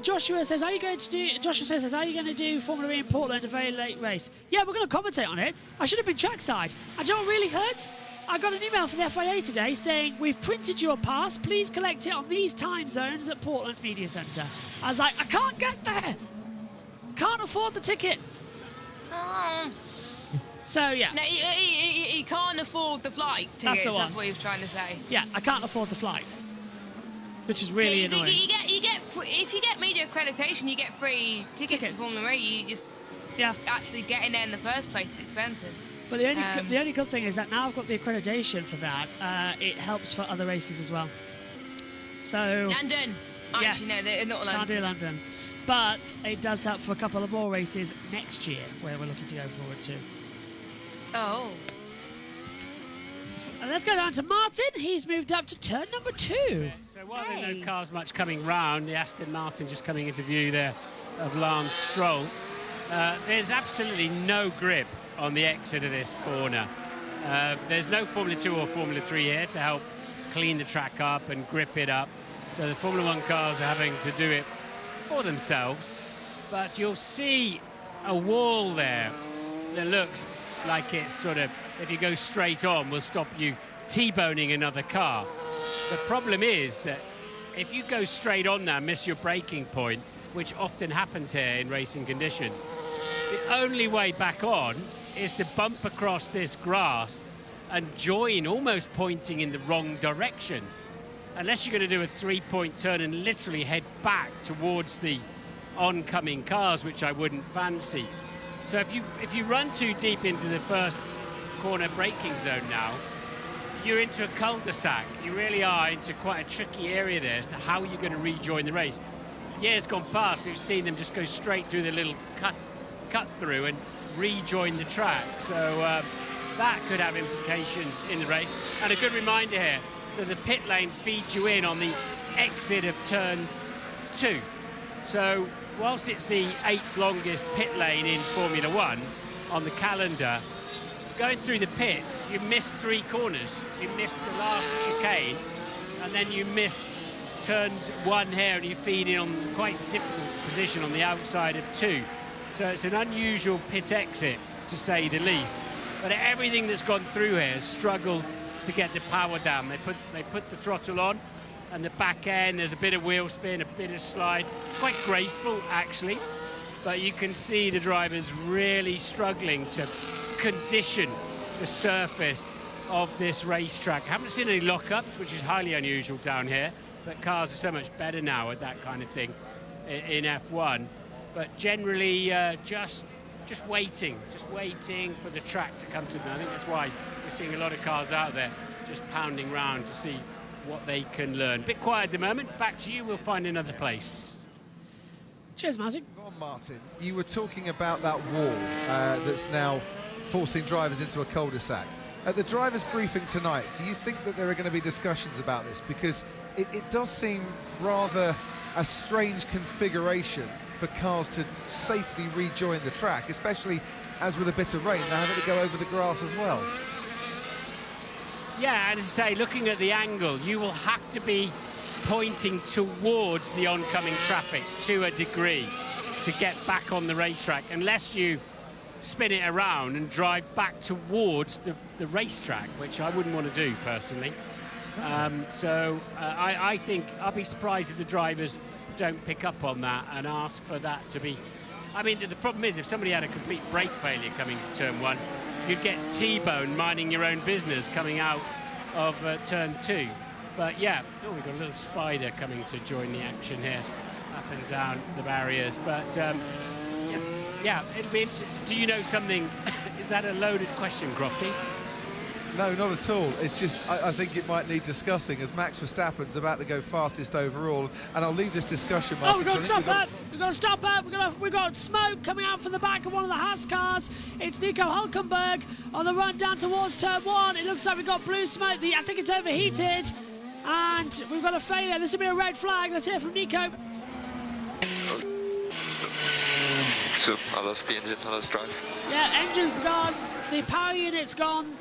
Joshua says, are you going to do Formula E in Portland, a very late race? Yeah, we're going to commentate on it. I should have been trackside. And do you know what really hurts? I got an email from the FIA today saying, we've printed your pass. Please collect it on these time zones at Portland's Media Centre. I was like, I can't get there. Can't afford the ticket. So, yeah. No, he can't afford the flight tickets. That's the one. That's what he was trying to say. Yeah, I can't afford the flight. Which is really annoying. You get if you get media accreditation, you get free tickets to Formula E. You just actually getting there in the first place is expensive. But the only good thing is that now I've got the accreditation for that. It helps for other races as well. So London. Yes, Actually, no, they're not London. Can't do London, but it does help for a couple of more races next year where we're looking to go forward to. Oh. And let's go down to Martin. He's moved up to turn number 2. So while there are no cars much coming round, the Aston Martin just coming into view there of Lance Stroll. There's absolutely no grip on the exit of this corner. There's no Formula 2 or Formula 3 here to help clean the track up and grip it up. So the Formula 1 cars are having to do it for themselves. But you'll see a wall there that looks like it's sort of, if you go straight on, will stop you T-boning another car. The problem is that if you go straight on now, miss your braking point, which often happens here in racing conditions, the only way back on is to bump across this grass and join, almost pointing in the wrong direction. Unless you're going to do a 3-point turn and literally head back towards the oncoming cars, which I wouldn't fancy. So if you run too deep into the first corner braking zone now, you're into a cul-de-sac. You really are into quite a tricky area there as to how you're going to rejoin the race. Years gone past, we've seen them just go straight through the little cut through and rejoin the track. So that could have implications in the race. And a good reminder here that the pit lane feeds you in on the exit of turn 2. So whilst it's the 8th longest pit lane in Formula 1 on the calendar, going through the pits, you miss 3 corners. You miss the last chicane, and then you miss turns 1 here, and you feed in on quite difficult position on the outside of 2. So it's an unusual pit exit, to say the least. But everything that's gone through here has struggled to get the power down. They put the throttle on, and the back end, there's a bit of wheel spin, a bit of slide. Quite graceful, actually. But you can see the drivers really struggling to condition the surface of this racetrack. I haven't seen any lockups, which is highly unusual down here, but cars are so much better now at that kind of thing in F1. but generally just waiting for the track to come to them. I think that's why we're seeing a lot of cars out there just pounding round to see what they can learn. Bit quiet at the moment. Back to you. We'll find another place. Cheers, Martin. Go on, Martin. You were talking about that wall that's now forcing drivers into a cul-de-sac. At the drivers' briefing tonight, do you think that there are going to be discussions about this? Because it does seem rather a strange configuration for cars to safely rejoin the track, especially as with a bit of rain, they're having to go over the grass as well. Yeah, and as I say, looking at the angle, you will have to be pointing towards the oncoming traffic to a degree to get back on the racetrack, unless you spin it around and drive back towards the racetrack, which I wouldn't want to do personally. I think I'll be surprised if the drivers don't pick up on that and ask for that to be... I mean, the problem is if somebody had a complete brake failure coming to turn 1, you'd get T-bone minding your own business coming out of turn 2. But yeah, we've got a little spider coming to join the action here, up and down the barriers. But yeah, it'll be interesting. Do you know something? Is that a loaded question, Crofty? No, not at all. It's just, I think it might need discussing as Max Verstappen's about to go fastest overall. And I'll leave this discussion, Oh, Martin. we've got to stop that. We've got to stop that. We've got smoke coming out from the back of one of the Haas cars. It's Nico Hülkenberg on the run down towards turn 1. It looks like we've got blue smoke. I think it's overheated. And we've got a failure. This will be a red flag. Let's hear from Nico. So, I lost the engine, I lost drive. Yeah, engine's gone. The power unit's gone.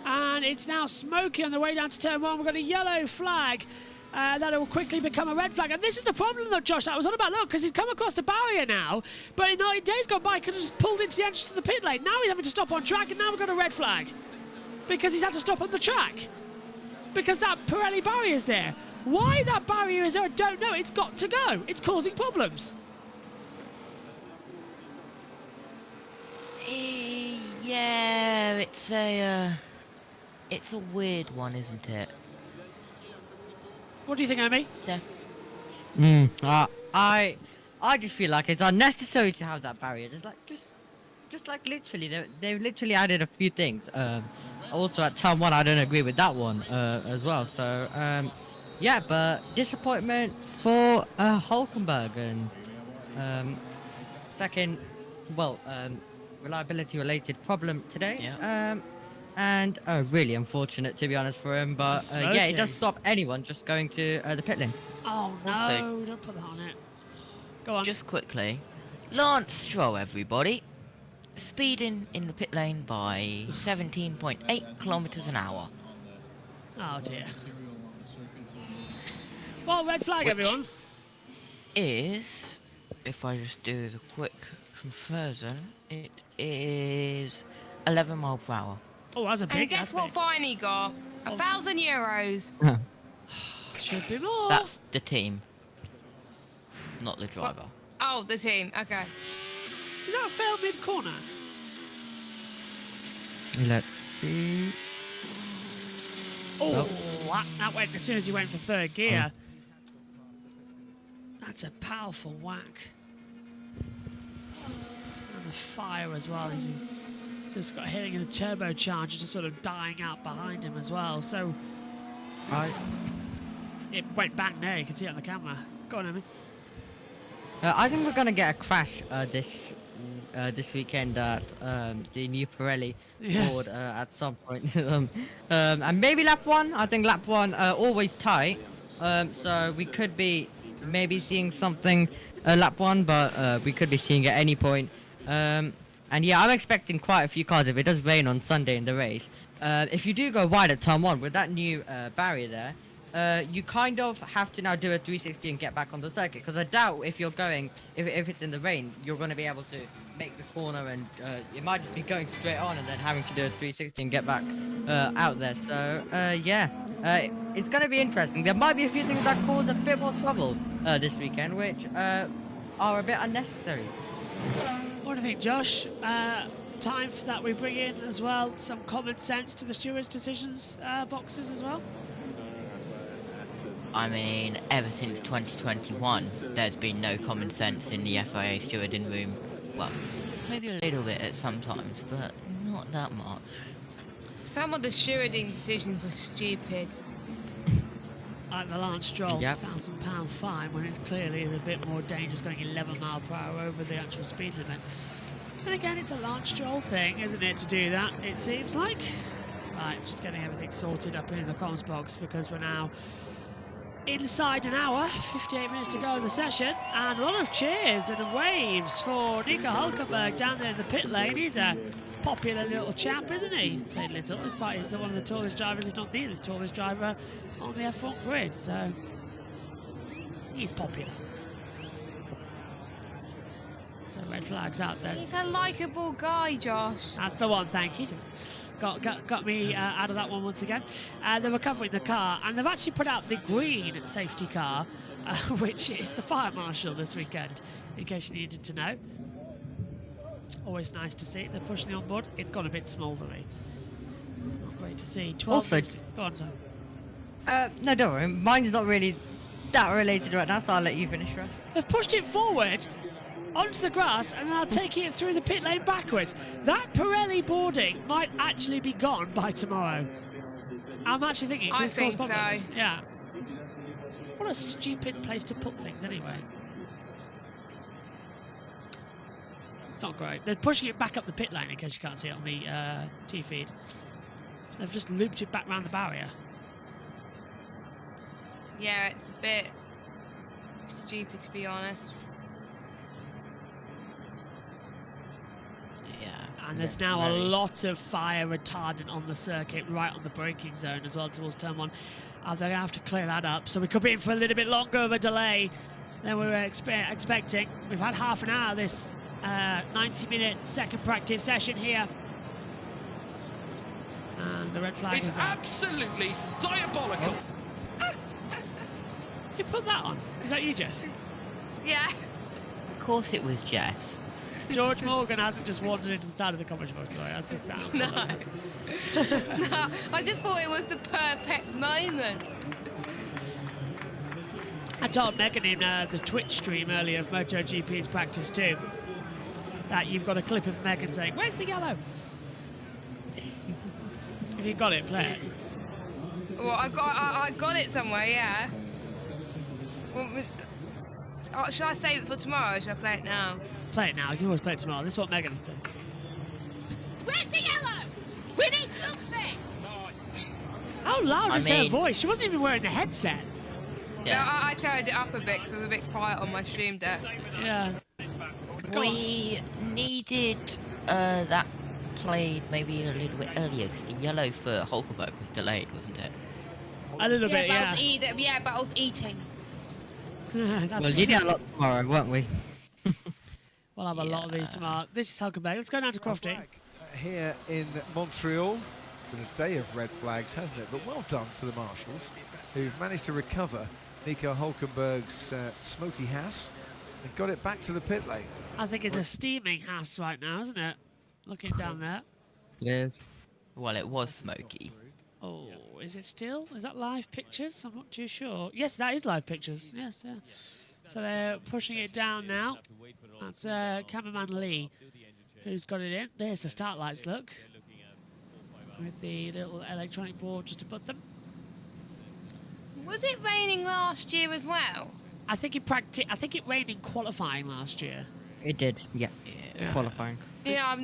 And it's now smoky on the way down to turn 1. We've got a yellow flag that will quickly become a red flag. And this is the problem that Josh, I was on about, look, because he's come across the barrier now, but in 9 days gone by, he could have just pulled into the entrance to the pit lane. Now he's having to stop on track, and now we've got a red flag because he's had to stop on the track because that Pirelli barrier is there. Why that barrier is there, I don't know. It's got to go. It's causing problems. Yeah, it's a weird one, isn't it? What do you think, Amy? I just feel like it's unnecessary to have that barrier. Just like literally, they've literally added a few things. Also at turn 1, I don't agree with that one as well. So yeah, but disappointment for Hülkenberg and second, well, reliability related problem today. Yeah. And really unfortunate, to be honest, for him. But yeah, it does stop anyone just going to the pit lane. Oh, no. Also, don't put that on it. Go on. Just quickly, Lance Stroll, everybody, speeding in the pit lane by 17.8 kilometers an hour. Oh, dear. Well, red flag, Which everyone. Is, if I just do the quick conversion, it is 11 miles per hour. Oh, that's a big. And guess what fine he got? €1,000. Should be more. That's the team, not the driver. Oh, the team. Okay. Did that fail mid-corner? Let's see. Oh, that went as soon as he went for third gear. That's a powerful whack. And the fire as well. He's just got hitting in the turbocharger, just sort of dying out behind him as well. So it went back there. You can see it on the camera. Go on, Emmy. I think we're gonna get a crash this weekend at the new Pirelli board at some point, and maybe lap 1. I think lap 1 always tight, so we could be maybe seeing something lap 1, but we could be seeing it at any point. And yeah, I'm expecting quite a few cars if it does rain on Sunday in the race. If you do go wide at turn 1 with that new barrier there, you kind of have to now do a 360 and get back on the circuit, because I doubt if you're going, if it's in the rain, you're going to be able to make the corner, and it might just be going straight on and then having to do a 360 and get back out there. So yeah, it's going to be interesting. There might be a few things that cause a bit more trouble this weekend, which are a bit unnecessary. What do you think, Josh? Time for that we bring in as well some common sense to the stewards' decisions boxes as well. I mean, ever since 2021, there's been no common sense in the FIA stewarding room. Well, maybe a little bit at some times, but not that much. Some of the stewarding decisions were stupid. Like the Lance Stroll Yep. £1,000 fine when it's clearly a bit more dangerous going 11 mile per hour over the actual speed limit. And again, it's a Lance Stroll thing, isn't it, to do that, it seems like. Right, just getting everything sorted up in the comms box because we're now inside an hour, 58 minutes to go in the session, and a lot of cheers and waves for Nico Hulkenberg down there in the pit lane. He's a popular little chap, isn't he? Say little, he's one of the tallest drivers, if not the tallest driver on the F1 grid, so he's popular. So red flags out there. He's a likeable guy, Josh. That's the one, thank you. Got me out of that one once again. They're recovering the car, and they've actually put out the green safety car, which is the fire marshal this weekend, in case you needed to know. Always nice to see. They're pushing the onboard. It's gone a bit smouldery. Not great to see. 12 Also- minutes to- Go on, sorry. No, don't worry. Mine's not really that related right now, so I'll let you finish yours. They've pushed it forward onto the grass and are taking it through the pit lane backwards. That Pirelli boarding might actually be gone by tomorrow. I'm actually thinking I it's caused think so. problems. Yeah. What a stupid place to put things anyway. It's not great. They're pushing it back up the pit lane in case you can't see it on the T-feed. They've just looped it back round the barrier. Yeah, it's a bit stupid to be honest. Yeah. And there's now a lot of fire retardant on the circuit, right on the braking zone as well towards turn 1. They're going to have to clear that up. So we could be in for a little bit longer of a delay than we were expecting. We've had half an hour this 90-minute second practice session here. And the red flag It's is out. absolutely diabolical. You put that on? Is that you, Jess? Yeah. Of course it was Jess. George Morgan hasn't just wandered into the side of the commentary box. That's the sound. No. No, I just thought it was the perfect moment. I told Megan in the Twitch stream earlier of MotoGP's practice too that you've got a clip of Megan saying, "Where's the yellow?" If you've got it, play it. Well, I got it somewhere, yeah. Well, should I save it for tomorrow or should I play it now? Play it now. You can always play it tomorrow. This is what Megan is saying. Where's the yellow? We need something. How loud is her voice? She wasn't even wearing the headset. Yeah. No, I turned it up a bit because it was a bit quiet on my stream deck. Yeah. We needed that played maybe a little bit earlier because the yellow for Hulkenberg was delayed, wasn't it? A little bit, yeah. But I was eating. That's Well, funny. you did a lot tomorrow, won't we? We'll have a lot of these tomorrow. This is Hulkenberg. Let's go down to Crofty. Here in Montreal, been a day of red flags, hasn't it? But well done to the marshals, who've managed to recover Nico Hulkenberg's smoky Haas and got it back to the pit lane. I think it's a steaming Haas right now, isn't it? Looking down there. Yes. Well, it was smoky. Oh, is it still? Is that live pictures? I'm not too sure. Yes, that is live pictures. Yes, yeah. So they're pushing it down now. That's cameraman Lee who's got it in. There's the start lights, look. With the little electronic board just to put them. Was it raining last year as well? I think it rained in qualifying last year. It did, yeah. Qualifying. Yeah, I've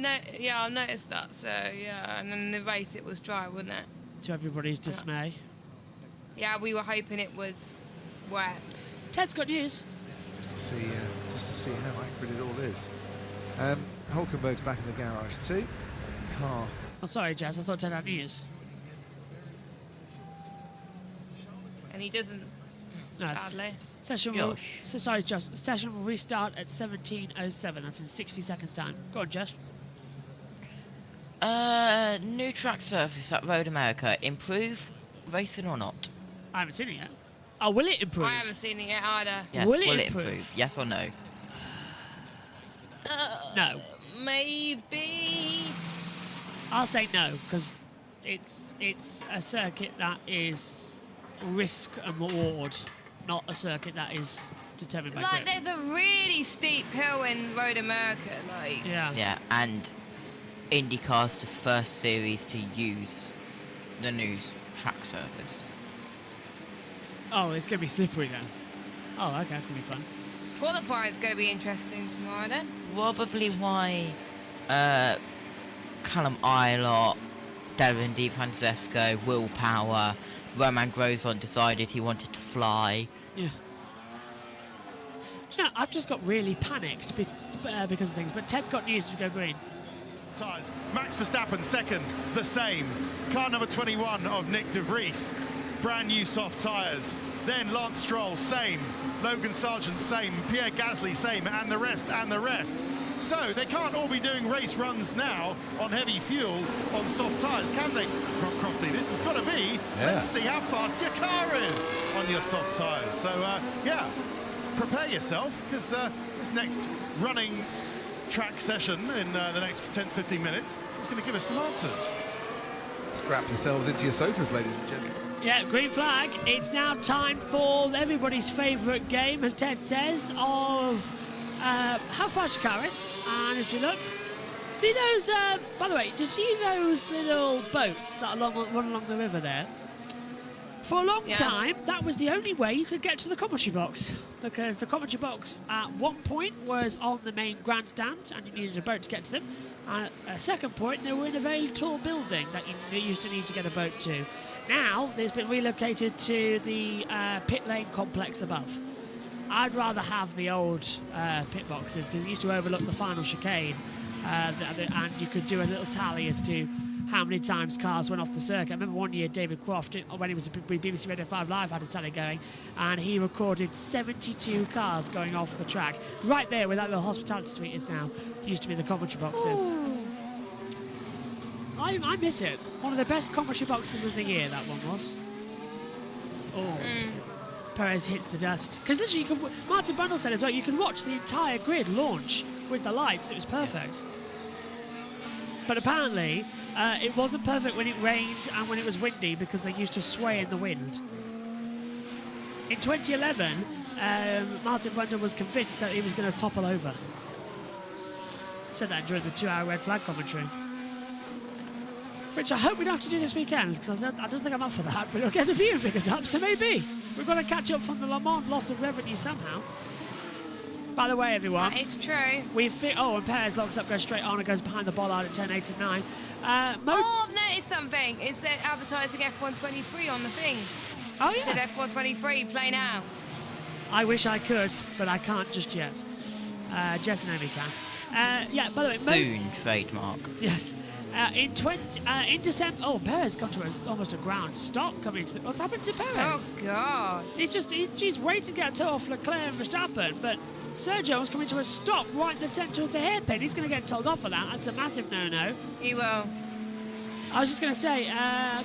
noticed that. So yeah, and then in the race it was dry, wasn't it? To everybody's dismay. Yeah, we were hoping it was wet. Ted's got news. Just to see how accurate it all is. Hulkenberg's back in the garage too. Car. Oh, sorry, Jazz. I thought Ted had news. And he doesn't, No. sadly. Session will, sorry, Josh. Session will restart at 17:07. That's in 60 seconds' time. Go on, Josh. New track surface at Road America. Improve racing or not? I haven't seen it yet. Oh, will it improve? I haven't seen it yet either. Yes, Will will it it improve? Yes or no? No. Maybe. I'll say no because it's a circuit that is risk and reward, not a circuit that is determined by Like, grip. there's a really steep hill in Road America. Like, Yeah. Yeah, and IndyCar's the first series to use the new track surface. Oh, it's going to be slippery then. Oh, okay, that's going to be fun. qualifying's going to be interesting tomorrow then. Probably why Callum Eilert, Devin DiFrancesco, Will Power, Roman Grosjean decided he wanted to fly. Yeah. Do you know, I've just got really panicked because of things, but Ted's got news to go green. Tyres. Max Verstappen second, the same. Car number 21 of Nick De Vries, brand new soft tyres. Then Lance Stroll, same. Logan Sargent, same. Pierre Gasly, same. And the rest, and the rest. So they can't all be doing race runs now on heavy fuel on soft tyres, can they, Crofty? This has got to be, let's see how fast your car is on your soft tyres. So, yeah, prepare yourself, because this next running track session in the next 10-15 minutes is going to give us some answers. Strap yourselves into your sofas, ladies and gentlemen. Yeah, green flag. It's now time for everybody's favourite game, as Ted says, of how fast your car is. And as we look, see those, by the way, do you see those little boats that run along the river there? For a long time, that was the only way you could get to the commentary box, because the commentary box at one point was on the main grandstand and you needed a boat to get to them, and at a second point they were in a very tall building that you used to need to get a boat to. Now they've been relocated to the pit lane complex above. I'd rather have the old pit boxes, because it used to overlook the final chicane, and you could do a little tally as to how many times cars went off the circuit. I remember one year David Croft, when he was with BBC Radio 5 Live, had a tally going, and he recorded 72 cars going off the track. Right there where that little hospitality suite is now. Used to be the commentary boxes. I miss it. One of the best commentary boxes of the year, that one was. Oh. Perez hits the dust. Because literally, Martin Brundle said as well, you can watch the entire grid launch with the lights. It was perfect. But apparently, it wasn't perfect when it rained and when it was windy, because they used to sway in the wind. In 2011, Martin Brundle was convinced that he was going to topple over. Said that during the 2-hour red flag commentary. Which I hope we don't have to do this weekend, because I don't think I'm up for that, but it'll get the viewing figures up, so maybe. We've got to catch up from the Le Mans loss of revenue somehow. By the way, everyone. It's true. And Perez locks up, goes straight on and goes behind the bollard at 10, 8 and 9. I've noticed something. Is that advertising F123 on the thing? Oh, yeah. Is it F123 play now? I wish I could, but I can't just yet. Jess and Amy can. Yeah, by the way, Soon, trademark. Yes. In December, Perez got to almost a ground stop coming into the. What's happened to Perez? Oh God! He's waiting to get a toe off Leclerc and Verstappen, but Sergio was coming to a stop right in the centre of the hairpin. He's going to get told off for that. That's a massive no-no. He will. I was just going to say,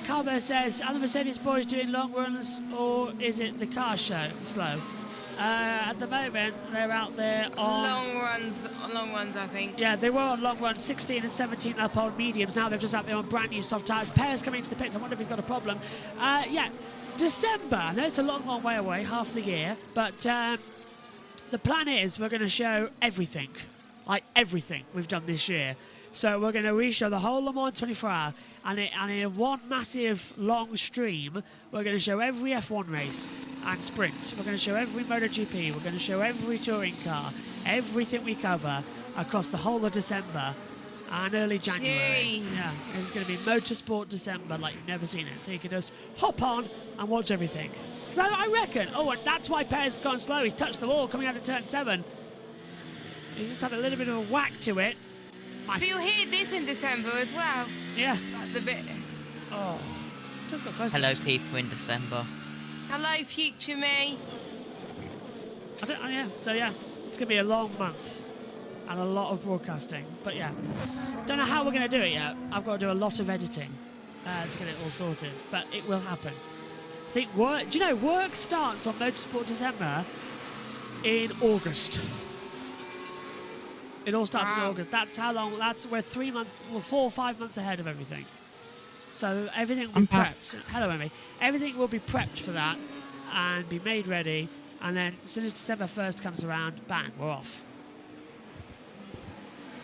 Carver says, are the Mercedes boys doing long runs, or is it the car show slow? At the moment, they're out there on... Long runs, I think. Yeah, they were on long runs, 16 and 17 up on mediums. Now they're just out there on brand new soft tyres. Perez coming into the pits. I wonder if he's got a problem. Yeah, December. I know it's a long, long way away, half the year. But the plan is we're going to show everything. Like everything we've done this year. So we're going to re-show the whole Le Mans 24 hour, and in one massive long stream, we're going to show every F1 race and sprint. We're going to show every MotoGP. We're going to show every touring car, everything we cover across the whole of December and early January. Yeah, it's going to be Motorsport December like you've never seen it. So you can just hop on and watch everything. Because I reckon, and that's why Perez has gone slow. He's touched the wall coming out of turn 7. He's just had a little bit of a whack to it. So you'll hear this in December as well? Yeah. Like the bit. Oh, just got closer. Hello, people in December. Hello, future me. So yeah, it's going to be a long month and a lot of broadcasting. But yeah, don't know how we're going to do it yet. I've got to do a lot of editing to get it all sorted, but it will happen. I think work. Do you know work starts on Motorsport December in August? It all starts in August. That's how long. We're 3 months, 4 or 5 months ahead of everything. So everything will be prepped. Hello, Emmy. Everything will be prepped for that and be made ready. And then as soon as December 1st comes around, bang, we're off.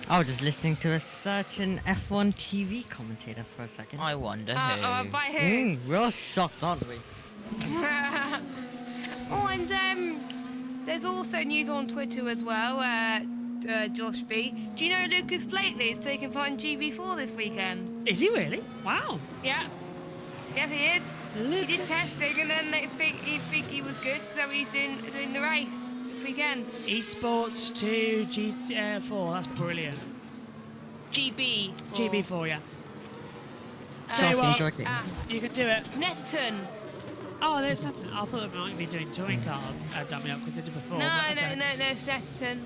I was just listening to a certain F1 TV commentator for a second. I wonder Oh, who. by who? We're all shocked, aren't we? Oh, and there's also news on Twitter as well. Josh B. Do you know Lucas Blakely is taking part in GB4 this weekend? Is he really? Wow. Yeah. Yeah, he is. He did Lucas. testing and then they think he was good, so he's doing the race this weekend. Esports to G4. That's brilliant. GB. GB4, yeah. Tell you what, You can do it. Snetterton. Oh, there's Saturn. I thought they might be doing touring car dummy up because they did before. No, but okay. no, Snetterton.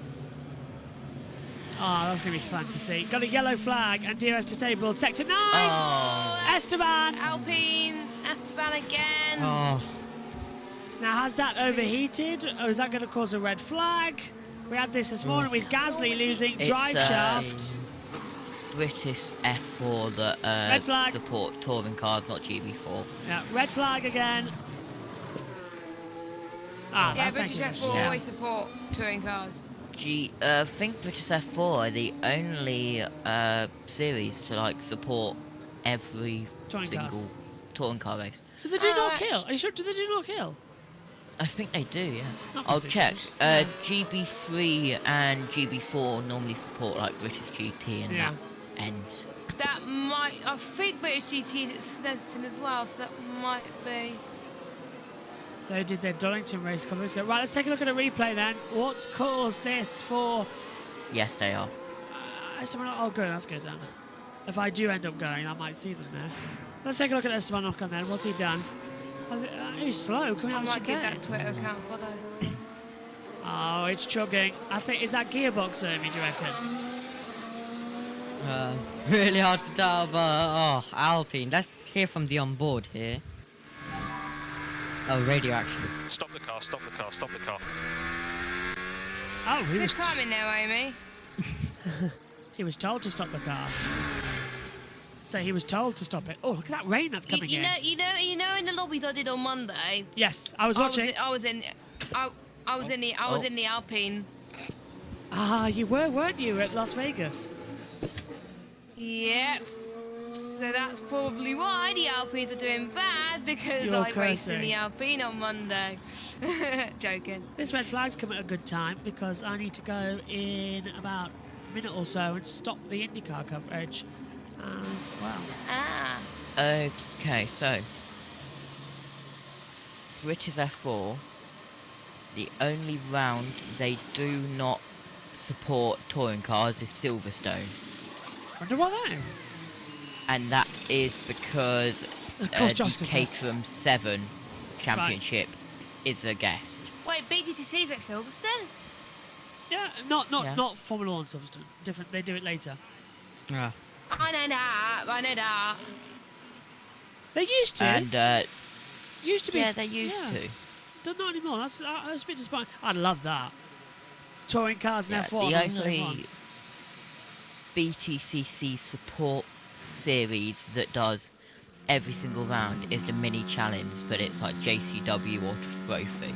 Oh, that's going to be fun to see. Got a yellow flag and DRS disabled. Sector 9! Oh. Esteban! Alpine. Esteban again. Oh, Now, has that overheated, or is that going to cause a red flag? We had this morning with Gasly losing It's, drive shaft. British F4 Red that flag. support touring cars, not GB4. Yeah, red flag again. Ah, Yeah, thank British you. F4 Yeah. always support touring cars. I think British F4 are the only series to like support every Touring cars. single touring car race. Do they do Oh, not kill? Are you sure? Do they do not kill? I think they do, yeah. Not I'll big check. deals. Yeah. GB3 and GB4 normally support like British GT and Yeah. that end. That might. I think British GT is at Snetterton as well, so that might be. They did their Donington race a couple of weeks ago. Right, let's take a look at a replay then. What's caused this for... Yes, they are. Esteban, oh, good, that's good then. If I do end up going, I might see them there. Let's take a look at Esteban Ocon then. What's he done? He's slow coming I out of the might give chicane. that Twitter account a follow. Oh, it's chugging. I think, is that gearbox Ermi, do you reckon? really hard to tell, but oh, Alpine. Let's hear from the onboard here. Oh, radio actually. Stop the car, stop the car, stop the car. Oh, he Good was, timing there, Amy. he was told to stop the car. So he was told to stop it. Oh, look at that rain that's coming in. You know, in the lobbies I did on Monday. Yes, I was watching. I was in the Alpine. Ah, you were, weren't you, at Las Vegas? Yep. So that's probably why the Alpines are doing bad, because You're I raced in cursing. the Alpine on Monday. Joking. This red flag's come at a good time because I need to go in about a minute or so and stop the IndyCar coverage as well. Ah. Okay, so British F4, the only round they do not support touring cars is Silverstone, Wonder what that is. and that is because Of course, the Josh could tell. Caterham 7 Championship is a guest. Wait, BTTC's at Silverstone? Yeah, Yeah. not Formula One substance. Different. They do it later. Ah. I know that. They used to. And used to be. yeah, they used yeah. to. Don't not anymore. That's a bit disappointing. I'd love that. Touring cars and Yeah, F1. the on the same only one. BTCC support series that does every single round is the mini challenge, but it's like JCW or trophy.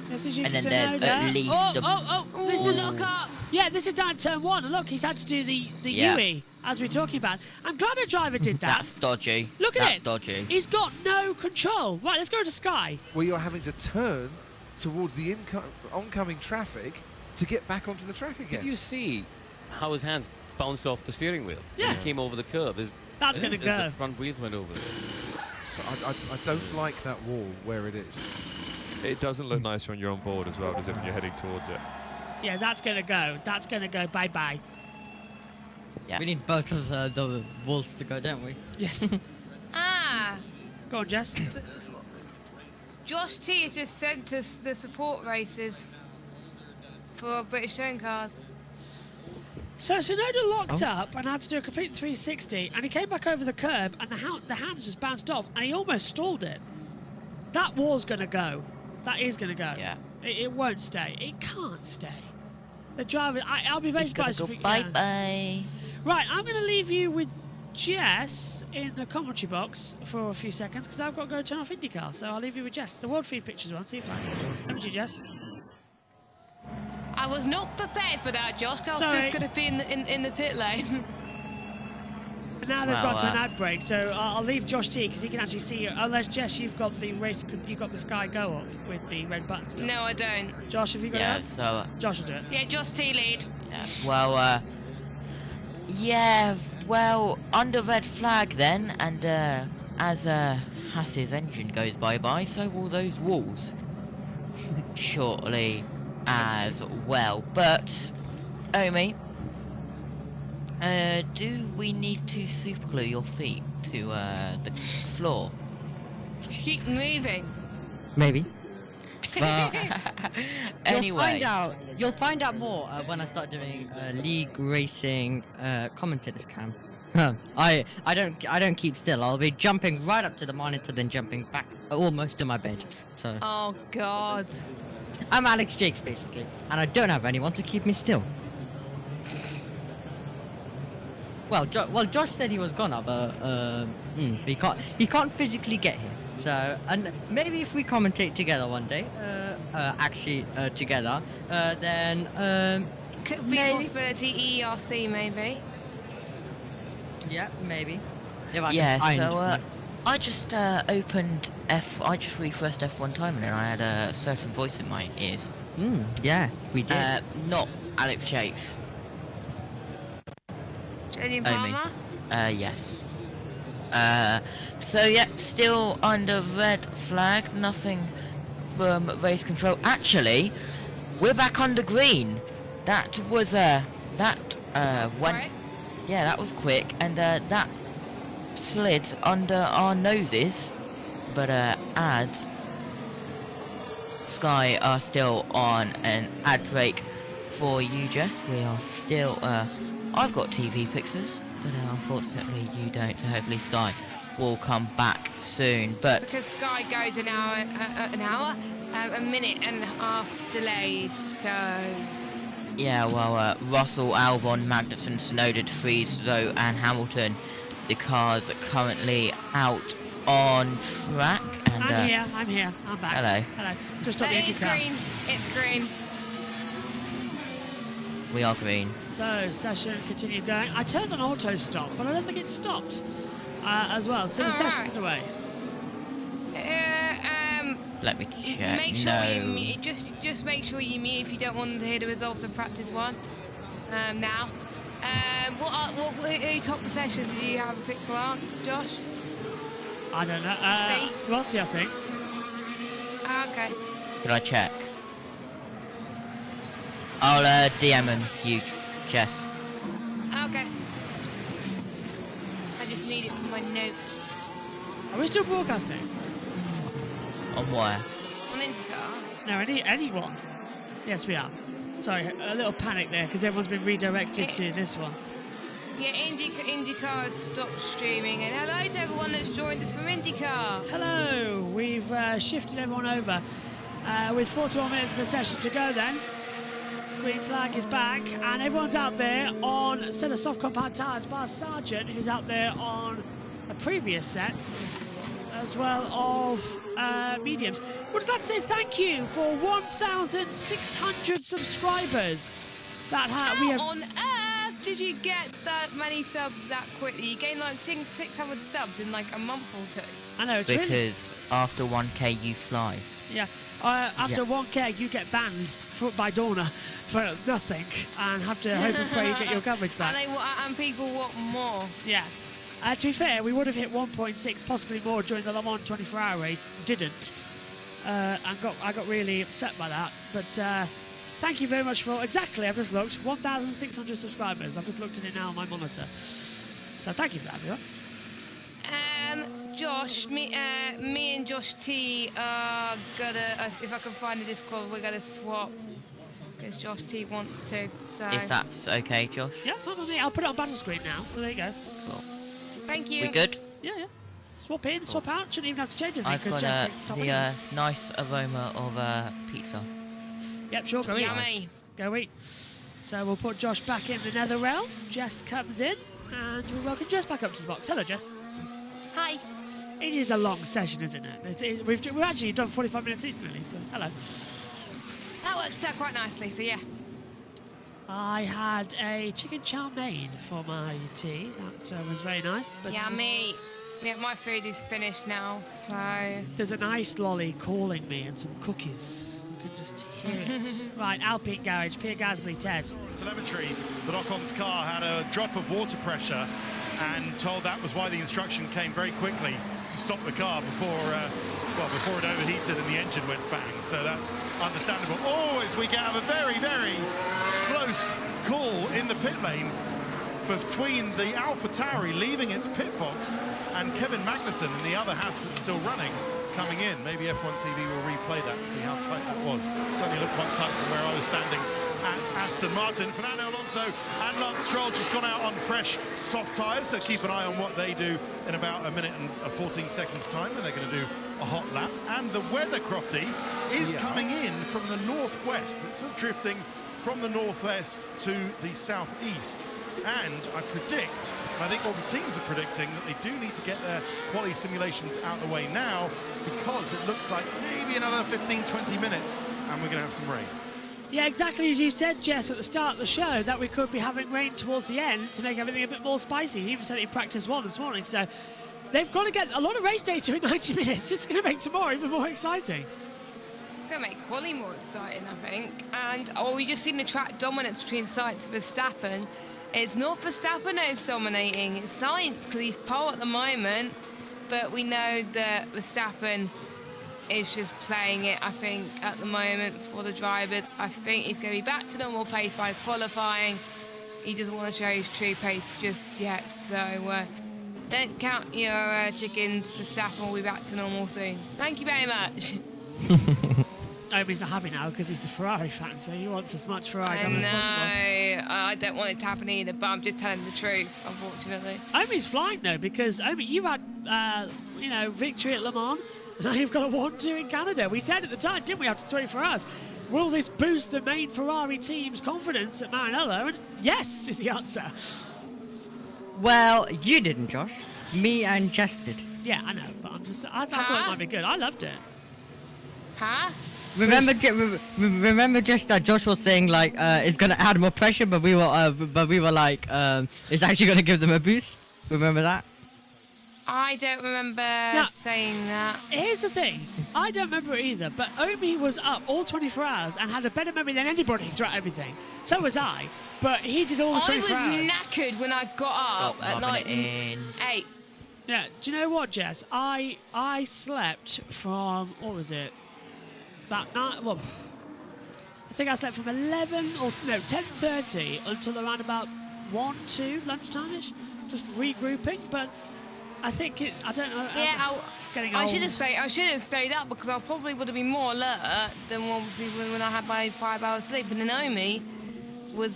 This is you and can then say there's no at there. least Oh, this Ooh, is look up. yeah. This is down turn one. And look, he's had to do the Yeah. UE as we're talking about. I'm glad a driver did that. That's dodgy. Look at That's it. dodgy. He's got no control. Right, let's go to Sky. Where you're having to turn towards the oncoming traffic to get back onto the track again. Did you see how his hands bounced off the steering wheel? Yeah. When he came over the curb. That's gonna as go. the front wheels went over. So I don't like that wall where it is. It doesn't look nice when you're on board as well, does it, when you're heading towards it? Yeah, that's gonna go. That's gonna go. Bye bye. Yeah. We need both of the walls to go, don't we? Yes. Ah. Go on, Jess. Josh T has just sent us the support races for British touring cars. So Sonoda locked up and had to do a complete 360, and he came back over the curb, and the hands just bounced off, and he almost stalled it. That wall's gonna go. That is gonna go. Yeah. It won't stay. It can't stay. The driver. I'll be very It's gonna surprised go if bye bye. Right, I'm gonna leave you with Jess in the commentary box for a few seconds because I've got to go turn off IndyCar. So I'll leave you with Jess. The World Feed pictures one. See if I can. Over to you, Jess. I was not prepared for that, Josh. 'Cause I was just going to be in the pit lane. Now they've got to an ad break, so I'll leave Josh T because he can actually see you. Unless Jess, you've got the race, you've got the Sky Go up with the red button stuff. No, I don't. Josh, have you got it? So Josh will do it. Yeah, Josh T lead. yeah, well, yeah, well, under red flag then, and as Haas's engine goes bye-bye, so will those walls shortly as well. But, Omi, do we need to superglue your feet to the floor? Keep moving. Maybe. But Anyway, you'll find out more when I start doing league racing commentators cam. I don't keep still. I'll be jumping right up to the monitor, then jumping back almost to my bed. So Oh, God. I'm Alex Jakes basically, and I don't have anyone to keep me still. Well, Josh said he was gonna, but he can't physically get here. So, and maybe if we commentate together one day, together, then Could be a maybe. possibility ERC, maybe. Yeah, maybe. If I yeah, can find so one. I just opened I just refreshed F1 time and then I had a certain voice in my ears. Yeah, we did. Not Alex Jakes. Jenny Omi. Palmer? Yes. So yeah, still under red flag, nothing from race control. Actually, we're back under green. That was went. Right. Yeah, that was quick, and that slid under our noses. But ads, Sky are still on an ad break for you, Jess. We are still. I've got TV pictures, but unfortunately you don't. So hopefully Sky will come back soon. But Because Sky goes a minute and a half delayed, so... yeah, well, Russell, Albon, Magnussen, Tsunoda, De Vries, Zoe and Hamilton, the cars are currently out on track. And I'm here. I'm back. Hello. Just stop the It's IndyCar. green. It's green. we are green. So, session continued going. I turned on auto stop, but I don't think it stopped as well. So the session's Alright. underway. Let me check. Make sure no. you mute. Just make sure you mute if you don't want to hear the results of practice one. Now. Who topped the session? Did you have a quick glance, Josh? I don't know. Rossi, I think. Okay. Could I check? I'll DM him, you, Jess. Okay. I just need it for my notes. Are we still broadcasting? On where? On IndyCar. No, anyone. Yes, we are. Sorry, a little panic there because everyone's been redirected to this one. Yeah, IndyCar has stopped streaming. And hello to everyone that's joined us from IndyCar. Hello, we've shifted everyone over with 41 minutes of the session to go then. Green flag is back and everyone's out there on a set of soft compound tyres bar Sargent, who's out there on a previous set as well of mediums. We'd just like to say thank you for 1,600 subscribers. We have. On earth did you get that many subs that quickly? You gained like 600 subs in like a month or two. I know, it's really. Because after 1k you fly. Yeah. After 1k, you get banned by Dorna for nothing and have to hope and pray you get your coverage back. And people want more. Yeah. To be fair, we would have hit 1.6, possibly more, during the Le Mans 24-hour race. Didn't. I got really upset by that. But thank you very much for... Exactly, I've just looked. 1,600 subscribers. I've just looked at it now on my monitor. So thank you for that, everyone. Josh, me and Josh T are gonna... if I can find the Discord, we're gonna swap. Because Josh T wants to, so... If that's okay, Josh. Yeah, fine with me. I'll put it on battle screen now. So there you go. Cool. Thank you. We good? Yeah. Swap in, swap out. Shouldn't even have to change anything I've because got Jess takes the top anyway. nice aroma of pizza. Yep, sure, go eat. Yummy. Go eat. So we'll put Josh back in the nether realm. Jess comes in. And we welcome Jess back up to the box. Hello, Jess. Hi. It is a long session, isn't it? We've actually done 45 minutes each nearly, so hello. That worked out quite nicely, so yeah. I had a chicken chow mein for my tea. That was very nice. But Yummy. Yeah, my food is finished now, so... there's an ice lolly calling me and some cookies. You can just hear it. Right, Alpine Garage, Pierre Gasly, Ted. Telemetry, the Ocon's car had a drop of water pressure and told that was why the instruction came very quickly to stop the car before it overheated and the engine went bang. So that's understandable. Oh, as we have a very, very close call in the pit lane between the AlphaTauri leaving its pit box and Kevin Magnussen and the other Haas that's still running coming in. Maybe F1 TV will replay that and see how tight that was. Certainly looked quite tight from where I was standing at Aston Martin. Fernando Alonso and Lance Stroll just gone out on fresh soft tyres, so keep an eye on what they do in about a minute and 14 seconds time, and they're going to do a hot lap. And the weather, Crofty, is coming in from the northwest. It's sort of drifting from the northwest to the southeast. And I predict, and I think all the teams are predicting, that they do need to get their quali simulations out of the way now, because it looks like maybe another 15-20 minutes and we're going to have some rain. Yeah, exactly as you said, Jess, at the start of the show, that we could be having rain towards the end to make everything a bit more spicy. You even said it in practice 1 this morning, so they've got to get a lot of race data in 90 minutes. It's going to make tomorrow even more exciting. It's going to make quali more exciting, I think. And, we just seen the track dominance between Sainz and Verstappen. It's not Verstappen who's dominating, it's Sainz, because he's pole at the moment. But we know that Verstappen is just playing it, I think, at the moment for the drivers. I think he's going to be back to normal pace by qualifying. He doesn't want to show his true pace just yet. So don't count your chickens. Verstappen will be back to normal soon. Thank you very much. He's not happy now because he's a Ferrari fan, so he wants as much Ferrari done as possible. I don't want it to happen either, but I'm just telling the truth, unfortunately. Omi's flying though, because Omi, you've had, victory at Le Mans, and now you've got a 1-2 in Canada. We said at the time, didn't we, after 24 hours, will this boost the main Ferrari team's confidence at Maranello? And yes, is the answer. Well, you didn't, Josh. Me and Jess did. Yeah, I know, but I thought it might be good. I loved it. Huh? Remember just that Josh was saying like it's gonna add more pressure, but we were like it's actually gonna give them a boost. Remember that? I don't remember saying that. Here's the thing, I don't remember it either, but Omi was up all 24 hours and had a better memory than anybody throughout everything. So was I, but he did all the 24 hours. I was knackered when I got up at like 8. Yeah, do you know what, Jess? I slept from, what was it? That night, well, I think I slept from 10:30 until around about 1-2 lunchtime-ish, just regrouping. But I think I don't know. Yeah, getting old. I should have stayed up because I probably would have been more alert than obviously when I had my 5 hours sleep. And Naomi was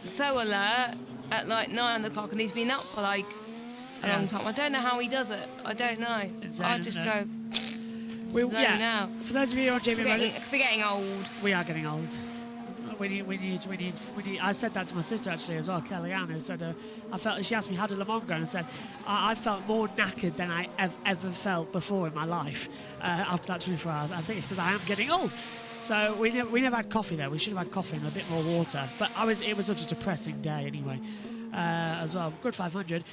so alert at like 9 o'clock, and he's been up for like a long time. I don't know how he does it. I don't know. I just go. Now. For those of you who are on Jamie Reddit, we're getting old. We are getting old. We need. I said that to my sister actually as well, Kellyanne. I said she asked me how did Le Mans go, and I said I felt more knackered than I have ever felt before in my life after that 24 hours. I think it's because I am getting old. So we never had coffee though. We should have had coffee and a bit more water. But it was such a depressing day anyway. As well. Good 500.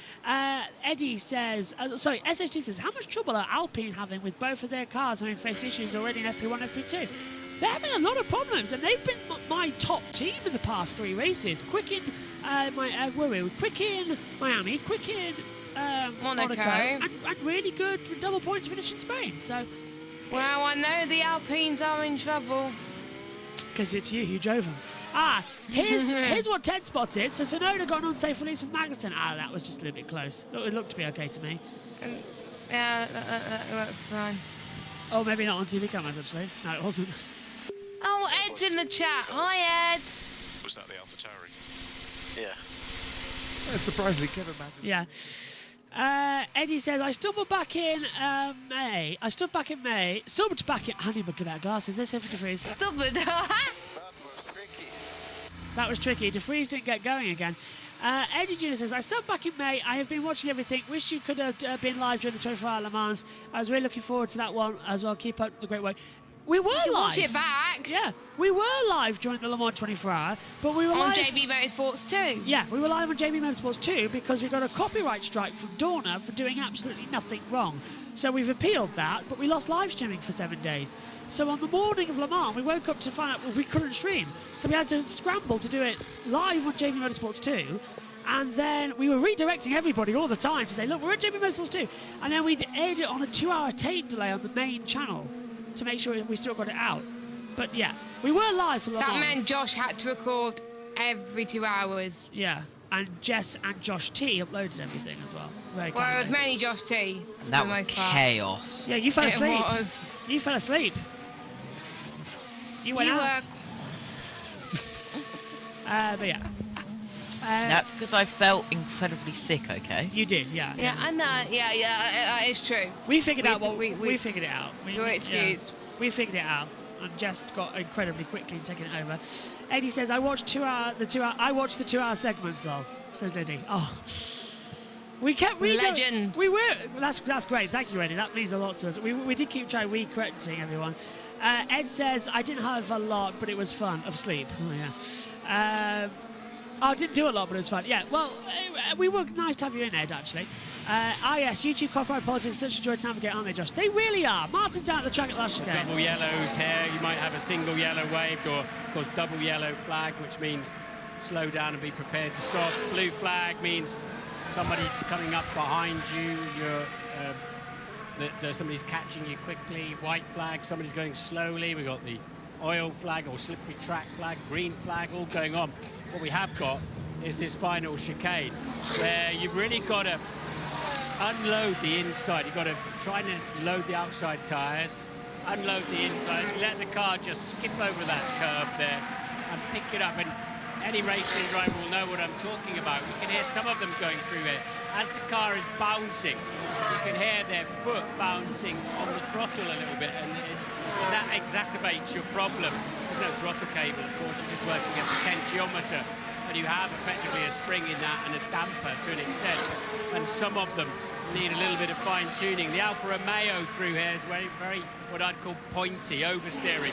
Eddie says, SHT says, how much trouble are Alpine having with both of their cars having faced issues already in FP1 and FP2? They're having a lot of problems, and they've been my top team in the past 3 races. Quick in Miami, quick in Monaco, and really good double points finish in Spain. So, well, I know the Alpines are in trouble. Because it's you who drove them. Here's what Ted spotted. So Tsunoda got an unsafe release with Magnussen. That was just a little bit close. It looked to be okay to me. Yeah, that looks fine. Oh, maybe not on TV cameras, actually. No, it wasn't. Oh, Ed's in the chat. Hi, Ed. Was that the AlphaTauri? Yeah. Surprisingly, Kevin Magnussen. Yeah. Eddie says, I stumbled back in May. I stood back in May. Stumbled back in... I need to get out of glasses. Let's have a DeFries. Stubborn. That was tricky. DeFries didn't get going again. Eddie Jr. says, I subbed back in May. I have been watching everything. Wish you could have been live during the 24-hour Le Mans. I was really looking forward to that one as well. Keep up the great work. We were live. Watch it back. Yeah, we were live during the Le Mans 24-hour, but we were On live... JB Motorsports 2. Yeah, we were live on JB Motorsports 2 because we got a copyright strike from Dorna for doing absolutely nothing wrong. So we've appealed that, but we lost live streaming for 7 days. So on the morning of Le Mans, we woke up to find out we couldn't stream. So we had to scramble to do it live on JB Motorsports 2. And then we were redirecting everybody all the time to say, look, we're at JB Motorsports 2. And then we'd aired it on a 2-hour tape delay on the main channel to make sure we still got it out. But yeah, we were live for Le Mans. That meant Josh had to record every 2 hours. Yeah, and Jess and Josh T uploaded everything as well. Very Well, it was kindly. mainly Josh T. That for the was most part. chaos. Yeah, you fell It asleep. was. You fell asleep. You went You out. But yeah. That's because I felt incredibly sick, okay? You did, yeah. Yeah, I know. Yeah, that is true. We figured We- out what we- we figured it out. You're excused. We figured it out, and Jess got incredibly quickly taking it over. Eddie says, I watched the 2-hour segments though. Says Eddie. Oh, we kept Legend. We were. That's great. Thank you, Eddie. That means a lot to us. We did keep trying correcting everyone. Ed says, I didn't have a lot, but it was fun. Of sleep. Oh yes. I didn't do a lot, but it was fun. Yeah, well, we were nice to have you in, Ed, actually. Yes, YouTube copyright politics, such a joy to navigate, aren't they, Josh? They really are. Martin's down at the track at last chicane. Double yellows here. You might have a single yellow waved, or of course double yellow flag, which means slow down and be prepared to stop. Blue flag means somebody's coming up behind you. Somebody's catching you quickly. White flag, somebody's going slowly. We've got the oil flag or slippery track flag, green flag, all going on. What we have got is this final chicane where you've really got to unload the inside. You've got to try and load the outside tyres, unload the inside, let the car just skip over that curve there and pick it up. And any racing driver will know what I'm talking about. You can hear some of them going through it. As the car is bouncing, you can hear their foot bouncing on the throttle a little bit, and that exacerbates your problem. There's no throttle cable, of course, you're just working at the potentiometer, and you have effectively a spring in that and a damper to an extent, and some of them need a little bit of fine-tuning. The Alfa Romeo through here is very, very, what I'd call pointy, oversteering.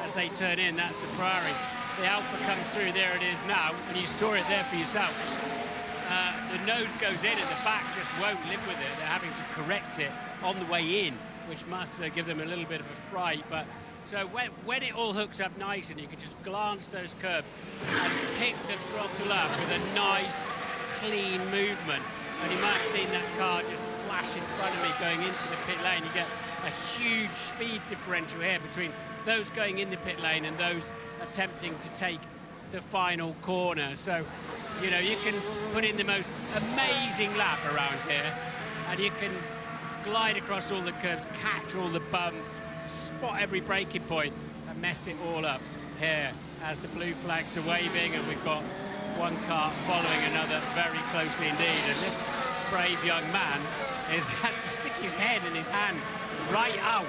As they turn in, that's the Ferrari. The Alfa comes through, there it is now, and you saw it there for yourself. The nose goes in and the back just won't live with it. They're having to correct it on the way in, which must give them a little bit of a fright. But so when it all hooks up nice and you can just glance those curves and pick the throttle up with a nice, clean movement. And you might have seen that car just flash in front of me going into the pit lane. You get a huge speed differential here between those going in the pit lane and those attempting to take the final corner. So, you know, you can put in the most amazing lap around here and you can glide across all the curves, catch all the bumps, spot every braking point and mess it all up here as the blue flags are waving and we've got one car following another very closely indeed. And this brave young man has to stick his head and his hand right out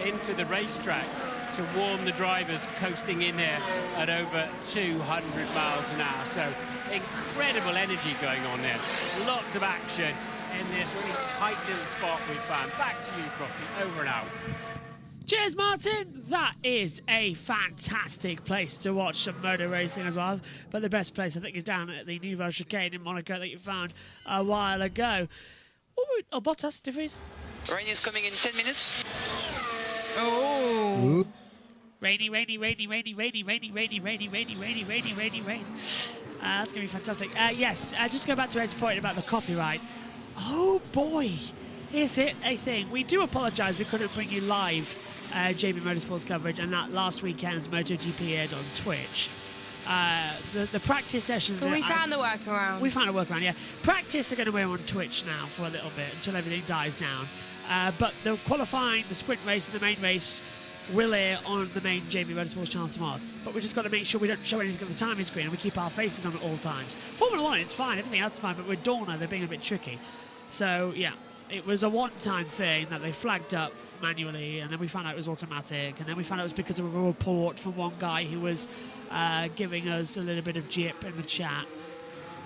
into the racetrack to warn the drivers coasting in there at over 200 miles an hour. So incredible energy going on there. Lots of action in this really tight little spot we found. Back to you, Crofty. Over and out. Cheers, Martin. That is a fantastic place to watch some motor racing as well. But the best place, I think, is down at the Nouveau Chicane in Monaco that you found a while ago. Oh, Bottas, DeVries. Rain is coming in 10 minutes. Oh. Rainy. That's going to be fantastic. Yes, just to go back to Ed's point about the copyright. Oh, boy, is it a thing. We do apologise we couldn't bring you live JB Motorsports coverage, and that last weekend's MotoGP aired on Twitch. The practice sessions... But we found a workaround. We found a workaround, yeah. Practice are going to be on Twitch now for a little bit until everything dies down. But the qualifying, the sprint race and the main race will air on the main JB Motorsports channel tomorrow. But we just got to make sure we don't show anything on the timing screen and we keep our faces on at all times. Formula 1, it's fine, everything else is fine, but with Dorna, they're being a bit tricky. So, yeah, it was a one-time thing that they flagged up manually, and then we found out it was automatic, and then we found out it was because of a report from one guy who was giving us a little bit of jip in the chat.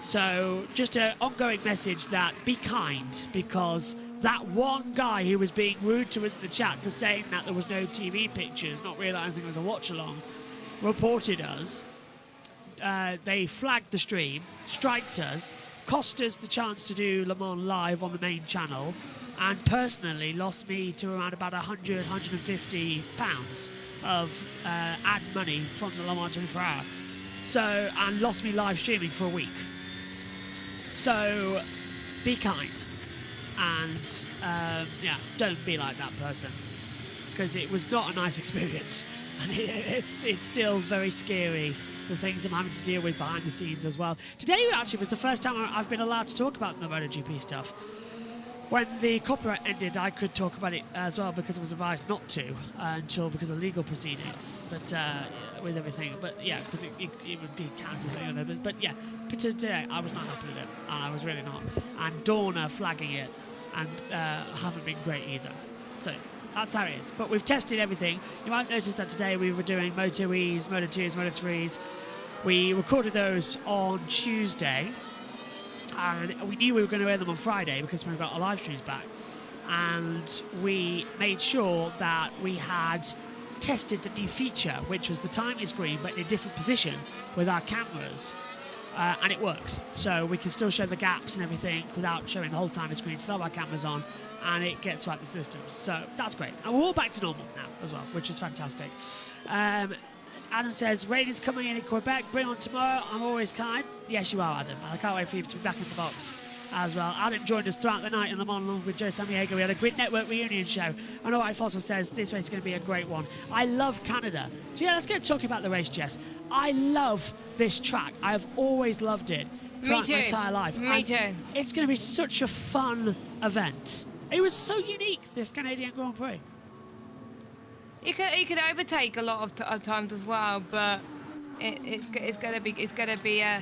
So just an ongoing message that be kind, because that one guy who was being rude to us in the chat for saying that there was no TV pictures, not realising it was a watch-along, reported us. They flagged the stream, striked us, cost us the chance to do Le Mans live on the main channel, and personally lost me to around about 100, 150 pounds of ad money from the Le Mans 24 Hour. So, and lost me live streaming for a week. So, be kind. And, yeah, don't be like that person. Because it was not a nice experience. And it's still very scary, the things I'm having to deal with behind the scenes as well. Today, actually, was the first time I've been allowed to talk about the MotoGP stuff. When the copyright ended, I could talk about it as well because I was advised not to because of legal proceedings. But with everything, but yeah, because it would be counted. But yeah, but today I was not happy with it, and I was really not. And Dawn are flagging it, and haven't been great either. So that's how it is. But we've tested everything. You might notice that today we were doing Moto E's, Moto 2's, Moto 3's. We recorded those on Tuesday. And we knew we were going to air them on Friday because we got our live streams back. And we made sure that we had tested the new feature, which was the timing screen, but in a different position with our cameras. And it works. So we can still show the gaps and everything without showing the whole timing screen, still have our cameras on, and it gets right the systems. So that's great. And we're all back to normal now as well, which is fantastic. Adam says, rain is coming in Quebec. Bring on tomorrow. I'm always kind. Yes, you are, Adam. I can't wait for you to be back in the box as well. Adam joined us throughout the night in Le Mans along with Joe Sammiego. We had a Grid Network reunion show. And Alright Fossil says, this race is going to be a great one. I love Canada. So yeah, let's get talking about the race, Jess. I love this track. I have always loved it throughout my entire life. Me too. It's going to be such a fun event. It was so unique, this Canadian Grand Prix. He could overtake a lot of times as well, but it's gonna be a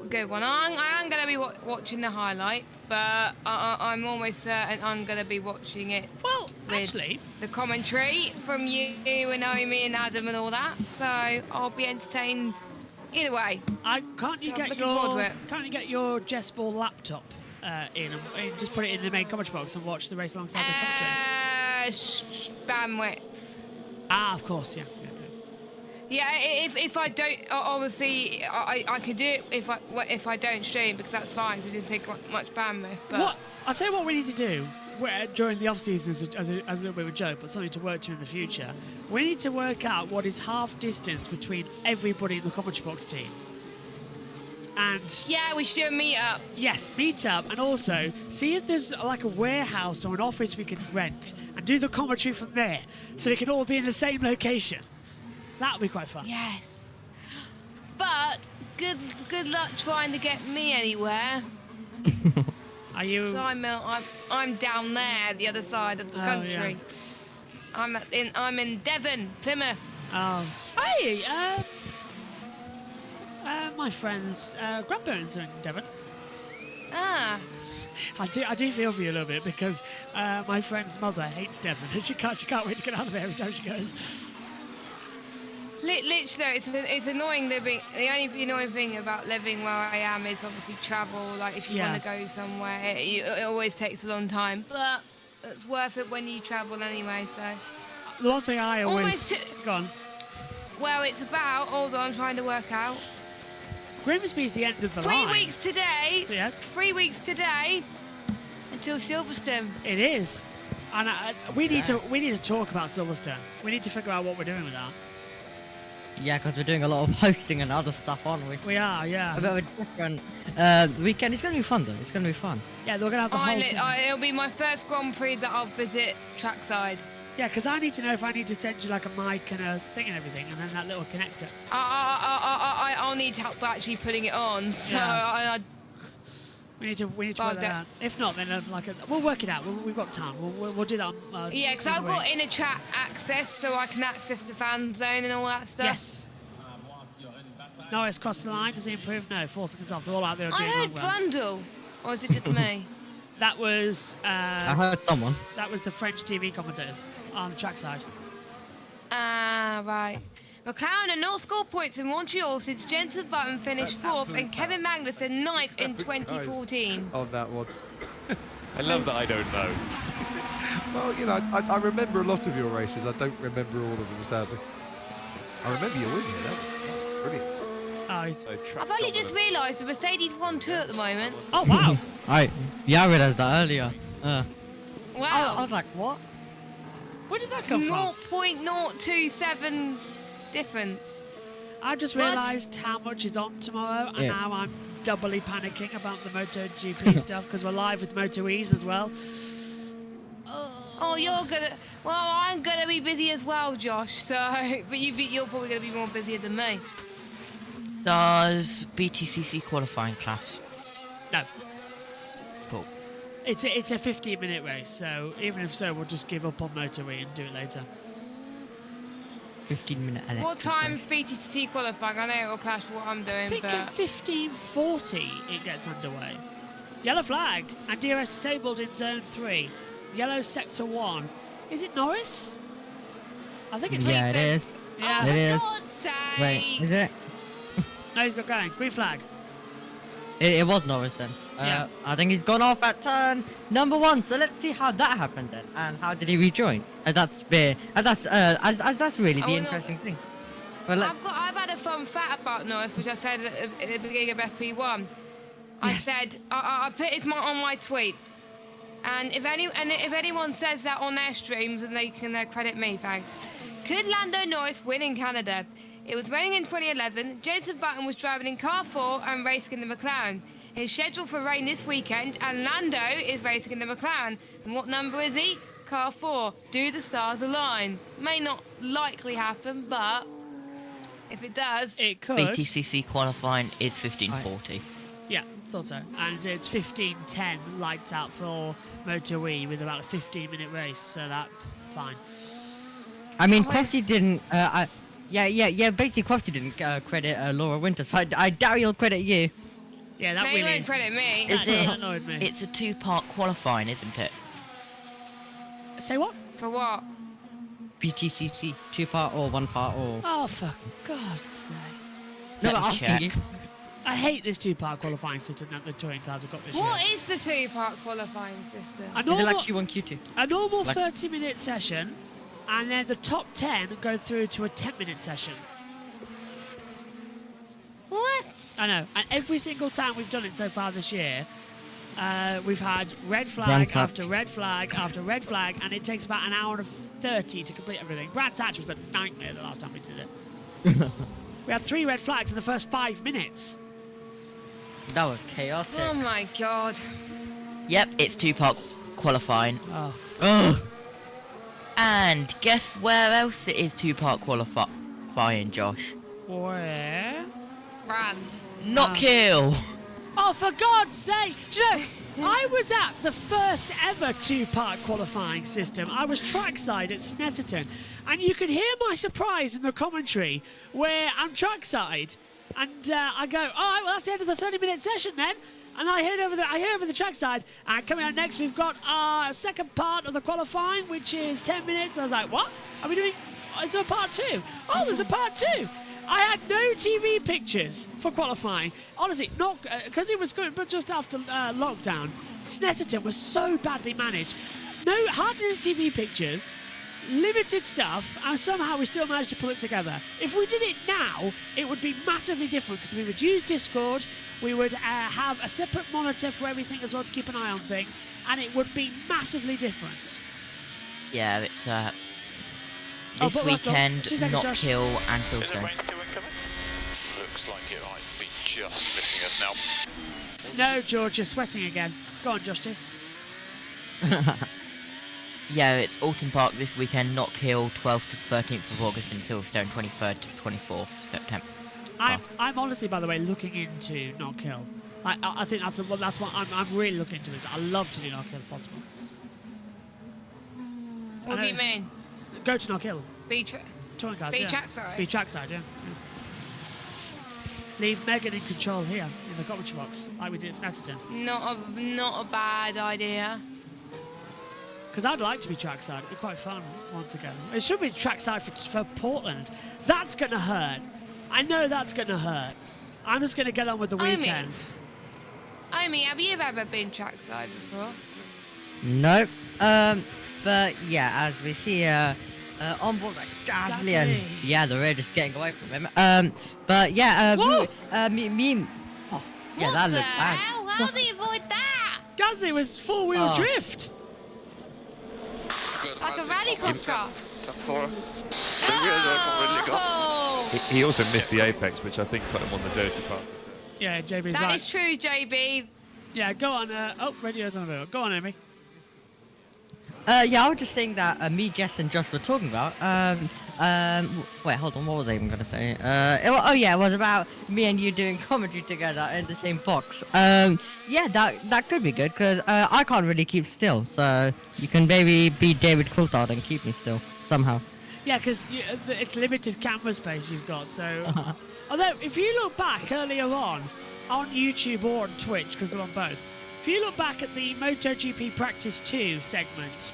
good one. I am gonna be watching the highlights, but I'm almost certain I'm gonna be watching it. Well, actually, the commentary from you and Naomi and Adam and all that, so I'll be entertained either way. Can't you get your Jess Ball laptop in and just put it in the main commentary box and watch the race alongside the commentary? Bandwidth. Ah, of course, yeah. Yeah, if I don't, obviously I could do it if I don't stream, because that's fine. So it didn't take much bandwidth. But I'll tell you what we need to do during the off season as a little bit of a joke, but something to work to in the future. We need to work out what is half distance between everybody in the commentary box team. And yeah, we should do a meet-up. Yes, meet-up, and also see if there's like a warehouse or an office we can rent and do the commentary from there, so we can all be in the same location. That would be quite fun. Yes. But good luck trying to get me anywhere. Are you? So I'm down there, the other side of the country. Yeah. I'm in Devon, Plymouth. Oh. Hey. My friend's grandparents are in Devon. Ah. I do feel for you a little bit because my friend's mother hates Devon and she can't wait to get out of there every time she goes. Literally, it's annoying living. The only annoying thing about living where I am is obviously travel. Like if you want to go somewhere, it always takes a long time, but it's worth it when you travel anyway. So the one thing I always gone. Well, it's about. Hold on, I'm trying to work out. Grimsby's the end of the line. 3 weeks today. Yes. 3 weeks today until Silverstone. It is, and we need to talk about Silverstone. We need to figure out what we're doing with that. Yeah, because we're doing a lot of hosting and other stuff, aren't we? We are, yeah. A bit of a different weekend. It's going to be fun, though. It's going to be fun. Yeah, we're going to have the whole team. It'll be my first Grand Prix that I'll visit trackside. Yeah, because I need to know if I need to send you like a mic and a thing and everything, and then that little connector. I'll need help actually putting it on. So yeah. We need to work that out. If not, then we'll work it out. We've got time. We'll do that. Yeah, because I've got inner track access, so I can access the fan zone and all that stuff. Yes. Norris crossed the line. Does he improve? No. 4 seconds off. They're all out there doing I heard Brundle, or is it just me? That was. I heard someone. That was the French TV commentators on trackside. Ah, right. McLaren had not scored points in Montreal since Jensen Button finished That's 4th and Kevin Magnussen 9th in Perfect skies 2014. On that one. I love that I don't know. Well, you know, I remember a lot of your races. I don't remember all of them, sadly. I remember your win here. That was brilliant. Oh, he's... I've only just realised the Mercedes 1-2 at the moment. oh wow. Yeah, I realized that earlier. I Wow. was like, what? Where did that come from? 0.027 difference. I just What? realised how much is on tomorrow, and Yeah. now I'm doubly panicking about the MotoGP stuff because we're live with Moto E's as well. Oh, you're gonna. Well, I'm gonna be busy as well, Josh. So, but you're probably gonna be more busier than me. Does BTCC qualifying class? No, Cool. it's a 15-minute race, so even if so, we'll just give up on Moto E and do it later. 15-minute electric. What time's BTT qualifying? I know it will clash with what I'm I doing, think at but 15:40 it gets underway. Yellow flag and DRS disabled in zone 3. Yellow sector 1. Is it Norris? I think it's Yeah, it Lee. is. Yeah. It is. God's sake. Wait, is it? No, he's got going. Green flag. It was Norris then. Yeah. I think he's gone off at turn number 1. So let's see how that happened then, and how did he rejoin? That's really the well, interesting thing. Well, let's. I've had a fun fact about Norris, which I said at the beginning of FP1. I Yes. said I put it on my tweet, and if anyone says that on their streams, then they can credit me. Thanks. Could Lando Norris win in Canada? It was raining in 2011. Jensen Button was driving in car 4 and racing in the McLaren. It's scheduled for rain this weekend, and Lando is racing in the McLaren. And what number is he? Car 4. Do the stars align? May not likely happen, but if it does, It could. BTCC qualifying is 15:40. Yeah, thought so. And it's 15:10 lights out for Moto E with about a 15-minute race, so that's fine. I mean, Oh, Crofty didn't. Basically, Crofty didn't credit Laura Winter, so I doubt he'll credit you. Yeah, that no, you really won't credit me. Is that it? annoyed me. It's a 2-part qualifying, isn't it? Say what? For what? BTCC, 2-part or 1-part or. Oh, for God's sake. No, Let but me asking check. you. I hate this 2-part qualifying system that the touring cars have got this What year. is the 2-part qualifying system? A Is it normal, like Q1, Q2? a normal like- 30-minute session, and then the top 10 go through to a 10-minute session. What? I know, and every single time we've done it so far this year, we've had red flag Brands Hatch. after red flag after red flag, and it takes about an hour and 30 to complete everything. Brands Hatch was a nightmare the last time we did it. We had 3 red flags in the first 5 minutes. That was chaotic. Oh my god. Yep, it's 2-part qualifying. Oh, Ugh. And guess where else it is 2-part qualifying, Josh? where? Brand. Knock Hill! Oh, for God's sake! Do you know, I was at the first ever 2-part qualifying system. I was trackside at Snetterton, and you can hear my surprise in the commentary where I'm trackside, and I go, "All right, well that's the end of the 30-minute session then." And I hear over the trackside, and coming out next we've got our second part of the qualifying, which is 10 minutes. I was like, "What? Are we doing? Is there a part 2? Oh, there's a part 2." I had no TV pictures for qualifying. Honestly, not because it was good, but just after lockdown, Snetterton was so badly managed. No, hardly any TV pictures, limited stuff, and somehow we still managed to pull it together. If we did it now, it would be massively different because we would use Discord, we would have a separate monitor for everything as well to keep an eye on things, and it would be massively different. Yeah, it's Oh, this but Russell, weekend, 2 seconds, Knock Josh. Hill and Is it Silverstone. rain still incoming? Looks like it might be just missing us now. No, George, you're sweating again. Go on, Josh. Yeah, it's Alton Park this weekend, Knock Hill 12th to 13th of August, and Silverstone 23rd to 24th September. I'm honestly, by the way, looking into Knock Hill. I think that's what I'm really looking into. Is I love to do Knock Hill if possible. What do you mean? Go to Knock Hill. Touring cars, Be yeah. trackside? Be trackside, yeah. Leave Megan in control here in the commentary box, like we did at Snetterton. Not a bad idea. Because I'd like to be trackside. It'd be quite fun once again. It should be trackside for Portland. That's going to hurt. I know that's going to hurt. I'm just going to get on with the weekend. I mean, have you ever been trackside before? Nope. But yeah, as we see, on board like Gasly, and yeah, the road is getting away from him. But yeah, me. Oh, yeah, that looked bad. How do you avoid that? Gasly was four-wheel drift. Like a rallycross car. Top 4. The wheels are completely gone. He also missed the apex, which I think put him on the dirty part. Yeah, JB's right. That is true, JB. Yeah, go on. Radio's on the go on, Amy. Yeah, I was just saying that me, Jess, and Josh were talking about. Wait, hold on. What was I even gonna say? It was about me and you doing commentary together in the same box. Yeah, that could be good because I can't really keep still. So you can maybe be David Coulthard and keep me still somehow. Yeah, because it's limited camera space you've got. So, although if you look back earlier on YouTube or on Twitch, because they're on both. If you look back at the MotoGP Practice 2 segment,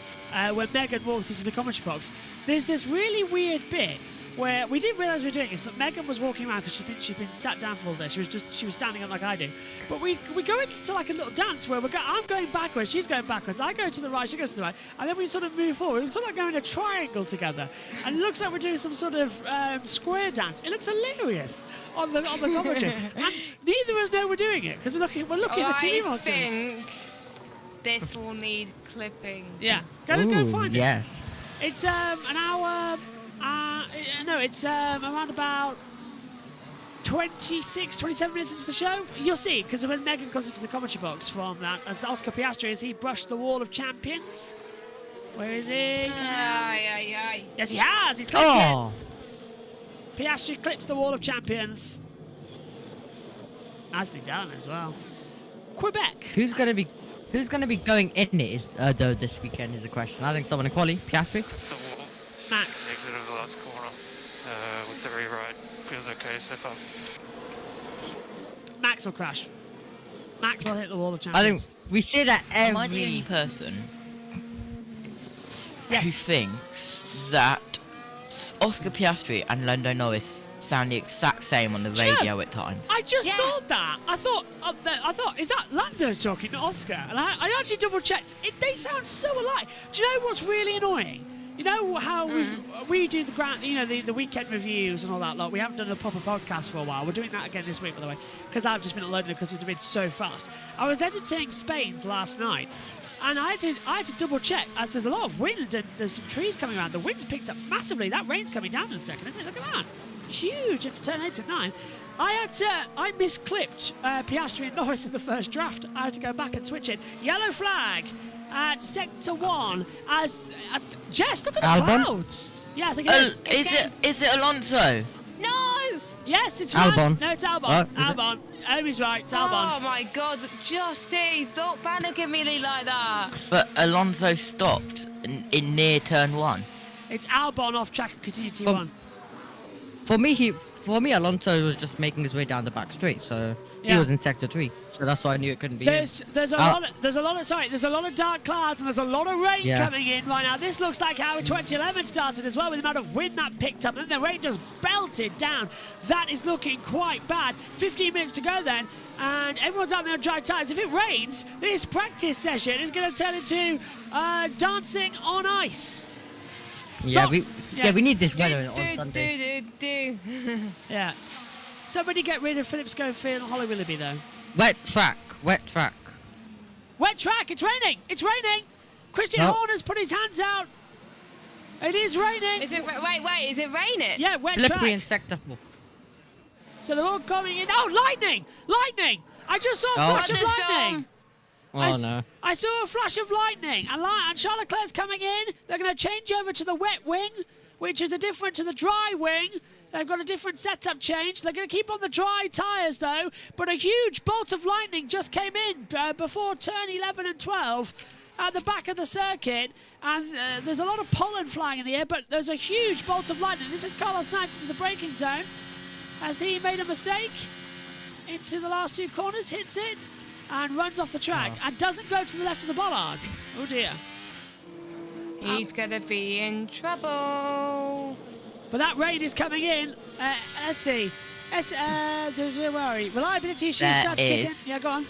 where Megan walks into the commentary box, there's this really weird bit where we didn't realise we were doing this, but Megan was walking around because she's been sat down for all day. She was standing up like I do. But we go into like a little dance where I'm going backwards, she's going backwards, I go to the right, she goes to the right, and then we sort of move forward. It's sort of like going a triangle together, and it looks like we're doing some sort of square dance. It looks hilarious on the commentary, and neither of us know we're doing it because we're looking at the TV monitors. I think this will need clipping. Yeah, go find it. Yes. It's an hour. No, it's around about 26, 27 minutes into the show. You'll see, because when Megan comes into the commentary box from that, as Oscar Piastri, has he brushed the wall of champions? Where is he? Yes, he has. He's clipped it. Piastri clips the wall of champions. Nicely done as well. Quebec. Who's gonna be going in it though this weekend is the question. I think someone in quali, Piastri. Max. Exit of the last corner with the rewrite. Feels okay so far. Max will crash. Max will hit the wall of I champions. think we see that every. Am I the only person who Yes. thinks that Oscar Piastri and Lando Norris sound the exact same on the Do you know, radio at times? I just thought that. I thought, is that Lando talking to Oscar? And I actually double checked. They sound so alike. Do you know what's really annoying? You know how we do the weekend reviews and all that lot. We haven't done a proper podcast for a while. We're doing that again this week, by the way, because I've just been uploading it because it's been so fast. I was editing Spain's last night, and I had to double check as there's a lot of wind and there's some trees coming around. The wind's picked up massively. That rain's coming down in a second, isn't it? Look at that. Huge. It's turn 8 to 9. I misclipped Piastri and Norris in the first draft. I had to go back and switch it. Yellow flag at sector 1 as Jess, look at the Albon? clouds. Yeah, I think it is. Is it Alonso? No! Yes, it's Albon. right. No, it's Albon. What? Is it? Albon. Amy's right. It's Albon. Oh my god, Justy, don't panic at me like that. But Alonso stopped in near turn 1. It's Albon off track and continue T1. For me, Alonso was just making his way down the back straight, so he was in sector 3. So that's why I knew it couldn't be him. There's a lot of dark clouds and there's a lot of rain coming in right now. This looks like how 2011 started as well, with the amount of wind that picked up, and then the rain just belted down. That is looking quite bad. 15 minutes to go then, and everyone's out there on dry tyres. If it rains, this practice session is going to turn into dancing on ice. Yeah, we need this weather on Sunday. Yeah. Somebody get rid of Philip Schofield and Holly Willoughby, though. Wet track. Wet track. It's raining. It's raining. Christian Horner's put his hands out. It is raining. Is it? Wait. Is it raining? Yeah, wet Slippery track. in sector 4. So they're all coming in. Oh, lightning! Lightning! I just saw a flash of lightning. Oh no. I saw a flash of lightning, and Charles Leclerc's coming in. They're going to change over to the wet wing, which is a different to the dry wing. They've got a different setup change. They're going to keep on the dry tyres, though. But a huge bolt of lightning just came in before turn 11 and 12 at the back of the circuit. And there's a lot of pollen flying in the air, but there's a huge bolt of lightning. This is Carlos Sainz into the braking zone as he made a mistake into the last 2 corners, hits it, and runs off the track and doesn't go to the left of the bollard. Oh, dear. He's gonna be in trouble. But that rain is coming in. Let's see. Where are we? Reliability issues There start to kick in. is Yeah, go on.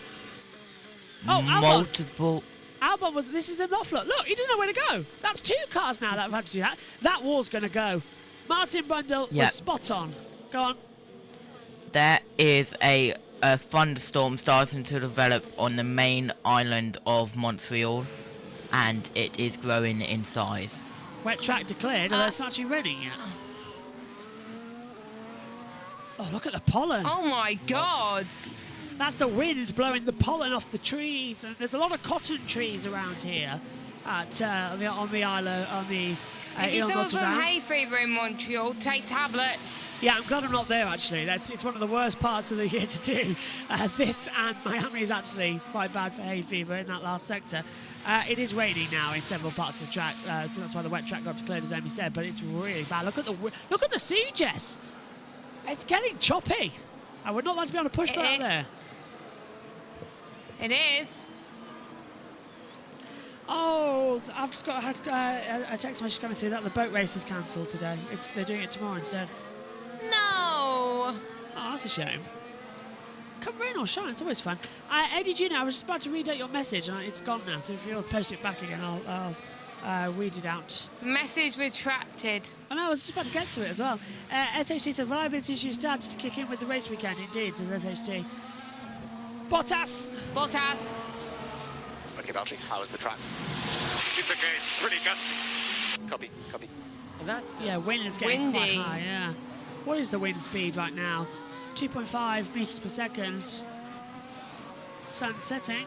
Oh, Albon. multiple. Albon was. This is an offload. Look, he doesn't know where to go. That's 2 cars now that have had to do that. That wall's going to go. Martin Brundle Yep. was spot on. Go on. There is a thunderstorm starting to develop on the main island of Montreal, and it is growing in size. Wet track declared, although it's not actually raining yet. Oh, look at the pollen. Oh my god. That's the wind blowing the pollen off the trees, and there's a lot of cotton trees around here at on the island on the If you Ile suffer Notre from Dame. hay fever in Montreal, take tablets. Yeah, I'm glad I'm not there actually. It's one of the worst parts of the year to do. This and Miami is actually quite bad for hay fever in that last sector. It is raining now in several parts of the track, so that's why the wet track got declared, as Amy said. But it's really bad. Look at the sea, Jess. It's getting choppy. I would not like to be on a push button there. It is. Oh, I've just got a text message coming through that the boat race is cancelled today. They're doing it tomorrow instead. No. Oh, that's a shame. Come rain or shine, it's always fun. Eddie Jr., I was just about to read out your message and it's gone now, so if you'll post it back again, I'll read it out. Message retracted. I know, I was just about to get to it as well. SHT said, reliability issues started to kick in with the race weekend. Indeed, says SHT. Bottas! Okay, Valtteri, how is the track? It's okay, it's really gusty. Copy. Yeah, wind is getting Windy. quite high, yeah. What is the wind speed right now? 2.5 meters per second. Sun setting.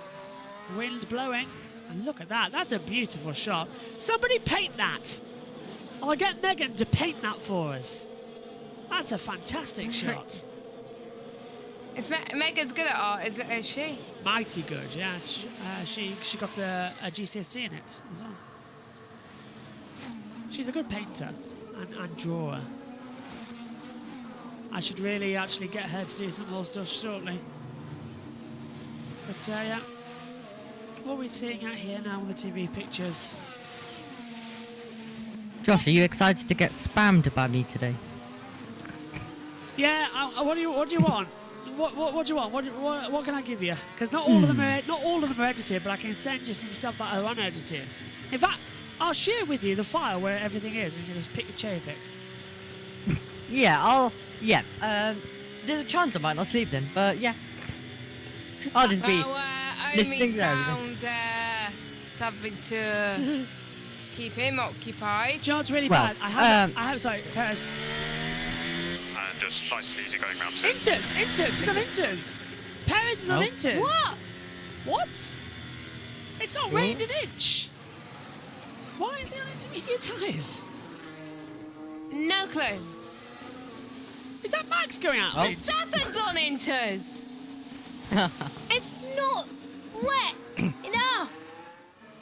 Wind blowing. And look at that. That's a beautiful shot. Somebody paint that. I'll get Megan to paint that for us. That's a fantastic shot. Is Megan's good at art, is she? Mighty good, yeah. She got a GCSE in it as well. She's a good painter and drawer. I should really actually get her to do some more stuff shortly. But yeah, what are we seeing out here now on the TV pictures? Josh, are you excited to get spammed by me today? Yeah, what do you want? What do you want? What can I give you? Because not all of them are edited, but I can send you some stuff that are unedited. In fact, I'll share with you the file where everything is, and you can just pick the cherry pick. Yeah, there's a chance I might not sleep then, but yeah. I'll just be Omi listening to everything. found something to keep him occupied. Do you know what's really Well, bad? I have, sorry, Perez. And just nice music going round to Inters, he's on Inters. Perez is on Inters. What? It's not rained an inch. Why is he on intermediate tyres? No clue. Is that Max going out? Verstappen's on Inters. It's not wet enough.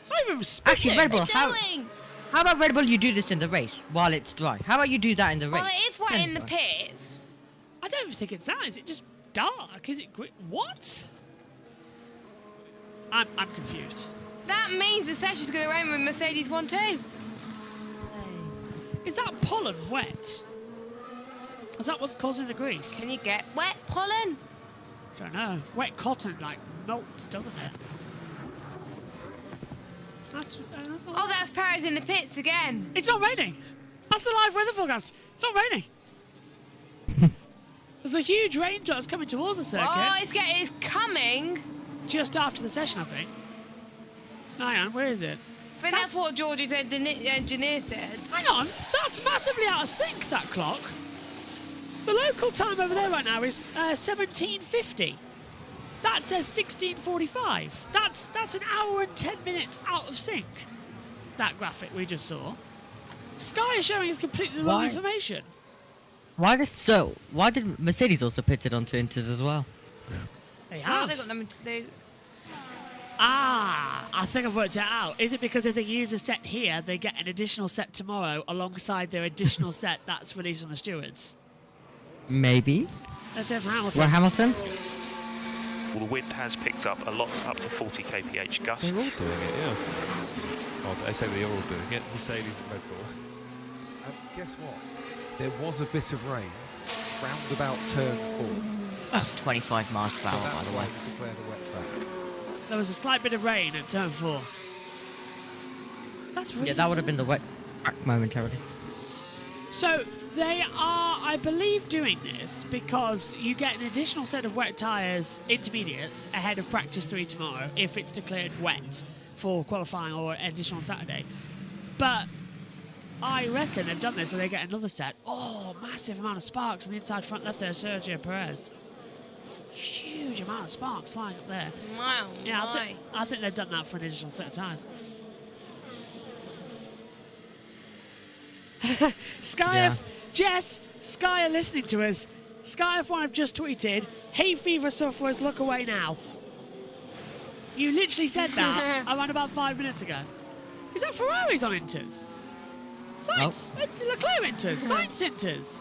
It's not even spitting. Actually, Red Bull, how Doing. about Red Bull you do this in the race while it's dry? How about you do that in the race? Well, it is wet Then in the dry. pits. I don't even think it's that. Is it just dark? Is it what? I'm confused. That means the session's going to rain with Mercedes 1-2. Is that pollen wet? Is that what's causing the grease? Can you get wet pollen? I don't know. Wet cotton like melts, doesn't it? That's. Oh, that's Paris in the pits again. It's not raining. That's the live weather forecast. It's not raining. There's a huge raindrop that's coming towards the circuit. Oh, it's coming. Just after the session, I think. Hang on, where is it? I think that's what George's engineer said. Hang on, that's massively out of sync, that clock. The local time over there right now is 17:50. That says 16:45. That's an hour and 10 minutes out of sync. That graphic we just saw. Sky is showing us completely the wrong Why? information. Why did Mercedes also put it onto Inters as well? They Oh, have. they've got nothing to do. I think I've worked it out. Is it because if they use a set here, they get an additional set tomorrow alongside their additional set that's released from the stewards? Maybe. Let's hear from Hamilton. Well, Hamilton? Well, the wind has picked up a lot, up to 40 kph gusts. They're all doing it, yeah. Oh, they say they're all doing it. Mercedes and Red Bull. And guess what? There was a bit of rain round about turn 4. That's 25 miles per So hour, by that's the why way. we declared a wet track. There was a slight bit of rain at turn 4. That's really Yeah, that would have been the wet track momentarily. So they are, I believe, doing this because you get an additional set of wet tyres, intermediates, ahead of practice 3 tomorrow if it's declared wet for qualifying or additional Saturday. But I reckon they've done this so they get another set. Oh, massive amount of sparks on the inside front left there, Sergio Perez. Huge amount of sparks flying up there. Wow. Yeah, I think they've done that for an additional set of tyres. Sky F, Jess, Sky are listening to us. Sky F1 have just tweeted, "Hay fever sufferers, look away now." You literally said that around about 5 minutes ago. Is that Ferraris on Inters? Sainz, Leclerc Inters, Sainz Inters.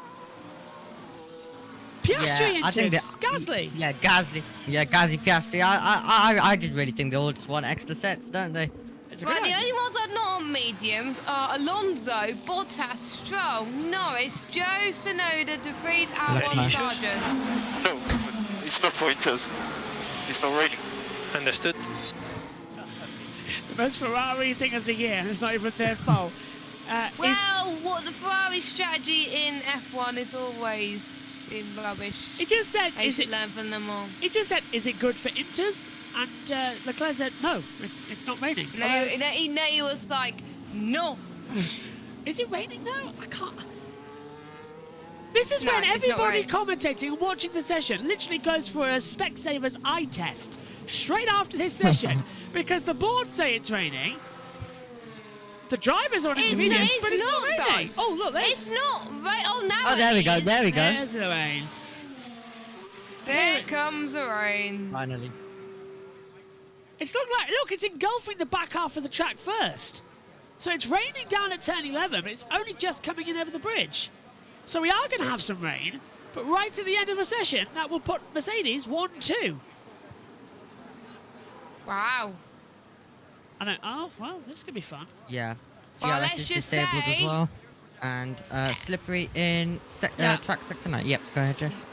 Piastri Yeah, I think Inters, Gasly. Yeah, Gasly. Yeah, Gasly, Piastri. I just really think they all just want extra sets, don't they? It's a Well, good the idea. only ones that are not on mediums are Alonso, Bottas, Stroll, Norris, Joe, Sonoda, De Vries, Albon, Leclerc. Sargent. No, it's not for Inters. It's not raining. Understood. The most Ferrari thing of the year, and it's not even their fault. Well, what the Ferrari strategy in F1 is always been rubbish. He just said, I "Is used it?" to learn from them all. He just said, "Is it good for Inters?" And Leclerc said, "No, it's not raining." No, he was like, no. Is it raining though? I can't. This is No, when it's not everybody raining. commentating and watching the session literally goes for a Specsaver's eye test straight after this session because the boards say it's raining. The drivers are on intermediates, but it's not raining. though. Oh, look, there's... It's not right. Oh, now Oh, there we it go. is. There we go. There's the rain. There comes the rain. Finally. It's look, it's engulfing the back half of the track first. So it's raining down at turn 11, but it's only just coming in over the bridge. So we are going to have some rain, but right at the end of the session, that will put Mercedes 1-2. Wow. I don't. Oh well, this could be fun. Yeah. Well, GLS let's is just disabled say- as well. And slippery in Yeah. track sector 9. Yep, go ahead, Jess.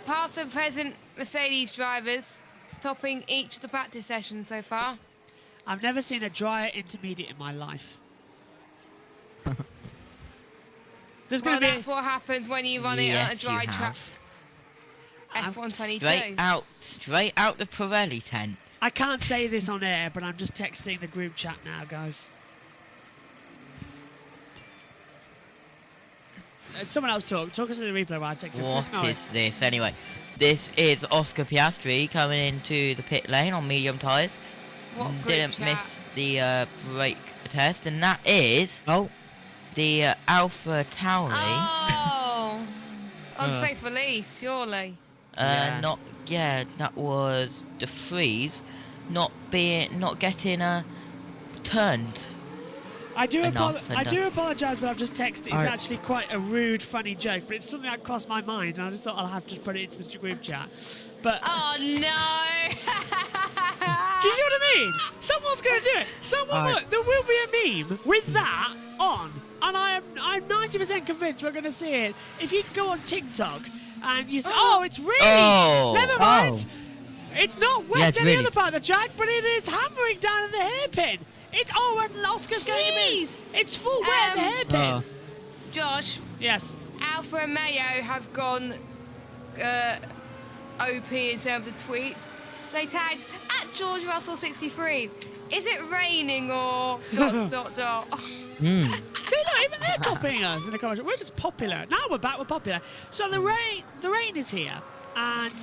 Past and present Mercedes drivers topping each of the practice sessions so far. I've never seen a drier intermediate in my life. There's Well, going to be. that's what happens when you run it on a Yes, you dry track. have. F122. Straight out the Pirelli tent. I can't say this on air, but I'm just texting the group chat now, guys. Someone else talk. Talk us to the replay while I text us. What is this anyway? This is Oscar Piastri coming into the pit lane on medium tyres. What group Didn't chat? miss the brake test, and that is the Alpha Tauri. Oh! Unsafe release, surely. That was De Vries not getting turned. I do enough, apologise, but I've just texted. It's Alright. actually quite a rude, funny joke, but it's something that crossed my mind, and I just thought I'll have to put it into the group chat. But Oh no! do you see what I mean? Someone's going to do it. There will be a meme with that on, and I'm 90% convinced we're going to see it. If you go on TikTok and you say, "Oh, it's really," never mind. It's not wet it's any really- other part of the track, but it is hammering down at the hairpin. And Oscar's going to be. It's full wet at the hairpin. Josh, Yes. Alpha and Mayo have gone OP in terms of tweets. They tagged at George Russell 63. Is it raining or dot? See, look, even they're copying us in the comments. We're just popular. Now we're back. We're popular. So the rain is here, and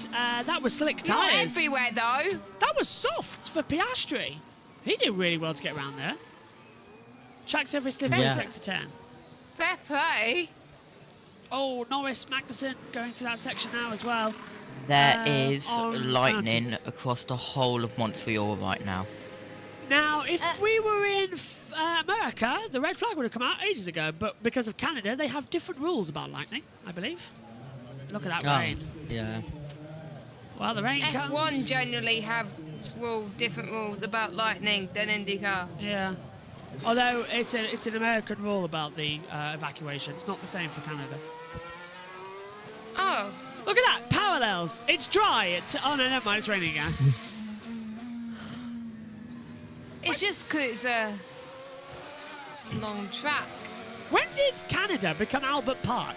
that was slick Not tyres. everywhere though. That was soft for Piastri. He did really well to get around there. Tracks every slippery in sector 10. Fair play. Oh, Norris, Magnussen going through that section now as well. There is on lightning bounties. across the whole of Montreal right now. Now, if we were in America, the red flag would have come out ages ago, but because of Canada, they have different rules about lightning, I believe. Look at that rain. Yeah. Well, the rain F1 comes. generally have different rules about lightning than IndyCar. Yeah. Although it's an American rule about the evacuation. It's not the same for Canada. Oh. Look at that, parallels. It's dry. Oh no, never mind. It's raining again. It's just because it's a long track. When did Canada become Albert Park?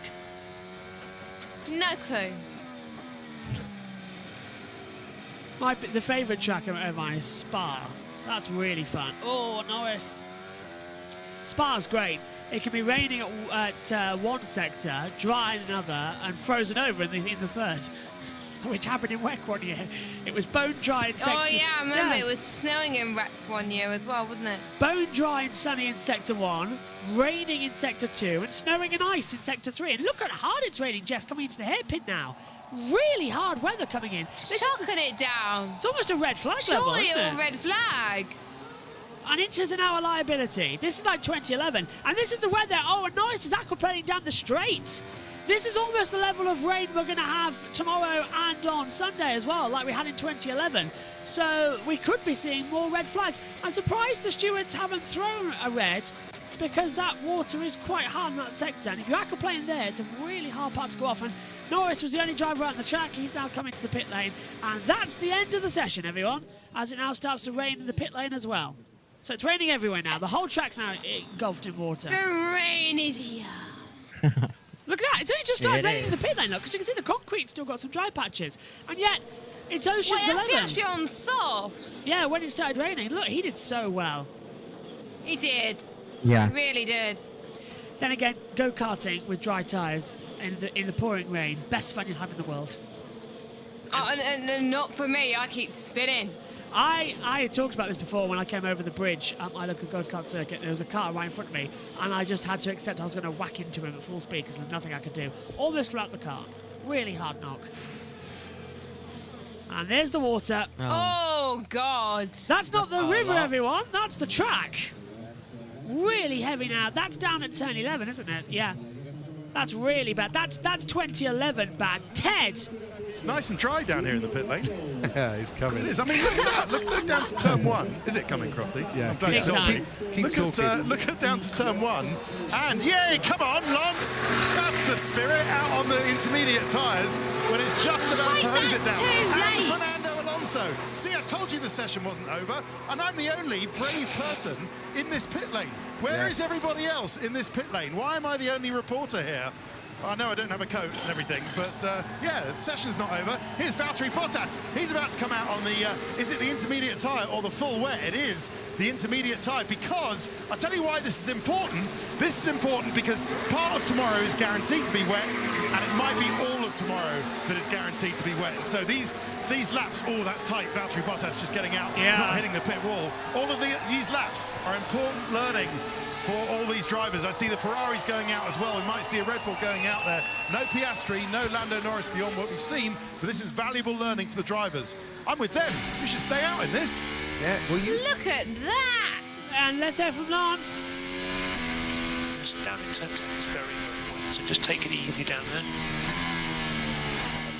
No clue. The favourite track of mine is Spa. That's really fun. Oh, Norris. Spa's great. It can be raining at one sector, dry in another, and frozen over in the third, which happened in WEC one year. It was bone dry in sector. Oh yeah, I remember it was snowing in WEC one year as well, wasn't it? Bone dry and sunny in sector 1, raining in sector 2, and snowing and ice in sector 3. And look at how hard it's raining, Jess, coming into the hairpin now. Really hard weather coming in. Chucking it down. It's almost a red flag level, isn't it? Surely a red flag. And Inter's an hour liability. This is like 2011. And this is the weather. Oh, and Norris is aquaplaning down the straight. This is almost the level of rain we're going to have tomorrow and on Sunday as well, like we had in 2011. So we could be seeing more red flags. I'm surprised the stewards haven't thrown a red, because that water is quite hard in that sector. And if you aquaplane there, it's a really hard part to go off. And Norris was the only driver out on the track. He's now coming to the pit lane. And that's the end of the session, everyone, as it now starts to rain in the pit lane as well. So it's raining everywhere now. The whole track's now engulfed in water. The rain is here. Look at that. It's only just started raining in the pit lane, look, because you can see the concrete's still got some dry patches. And yet, it's Ocean's 11. Wait, that's actually on soft. Yeah, when it started raining. Look, he did so well. He did. Yeah. He really did. Then again, go-karting with dry tyres in the pouring rain. Best fun you'll have in the world. Oh, and not for me. I keep spinning. I had talked about this before when I came over the bridge at my local go-kart circuit. There was a car right in front of me, and I just had to accept I was going to whack into him at full speed because there's nothing I could do. Almost flew out the car. Really hard knock. And there's the water. Oh, God. That's not the river, everyone. That's the track. Really heavy now. That's down at turn 11, isn't it? Yeah. That's really bad. That's 2011 bad. Ted. It's nice and dry down here in the pit lane. Yeah, he's coming. It is. I mean, look at that. Look down to turn 1. Is it coming, Crofty? Yeah. Keep talking. Look at down to turn 1. And yay, come on, Lance. That's the spirit out on the intermediate tyres when it's just about to hose it down. And Fernando Alonso. See, I told you the session wasn't over, and I'm the only brave person in this pit lane. Where is everybody else in this pit lane? Why am I the only reporter here? I know I don't have a coat and everything, but yeah, the session's not over. Here's Valtteri Bottas. He's about to come out on the, is it the intermediate tyre or the full wet? It is the intermediate tyre, because I'll tell you why this is important. This is important because part of tomorrow is guaranteed to be wet, and it might be all of tomorrow that is guaranteed to be wet. So these laps, oh, that's tight. Valtteri Bottas just getting out, not hitting the pit wall. All of these laps are important learning for all these drivers. I see the Ferraris going out as well. We might see a Red Bull going out there. No Piastri, no Lando Norris beyond what we've seen, but this is valuable learning for the drivers. I'm with them. You should stay out in this. Yeah, well, Look at that! And let's hear from Lance. Just down in turn 10 is very, very wet, so just take it easy down there.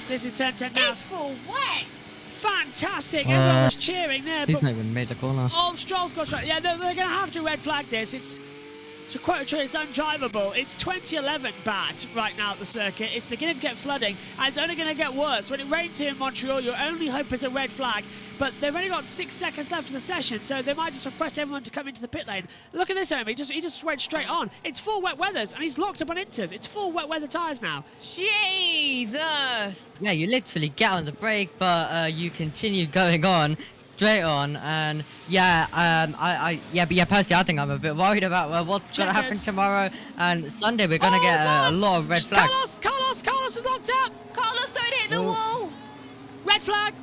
This is turn 10 now. It's full wet! Fantastic! Everyone was cheering there. He's but not even made the corner. Oh, Stroll's got right. Yeah, they're going to have to red flag this. To quote a true, it's undrivable. It's 2011 bad right now at the circuit. It's beginning to get flooding, and it's only going to get worse. When it rains here in Montreal, your only hope is a red flag. But they've only got 6 seconds left of the session, so they might just request everyone to come into the pit lane. Look at this, Omi. He just went straight on. It's full wet weathers, and he's locked up on Inters. It's full wet weather tyres now. Jesus! Yeah, you literally get on the brake, but you continue going on. Straight on, and personally, I think I'm a bit worried about what's going to happen tomorrow and Sunday. We're going to get a lot of red flags. Carlos is locked up. Carlos, don't hit the wall. Red flag.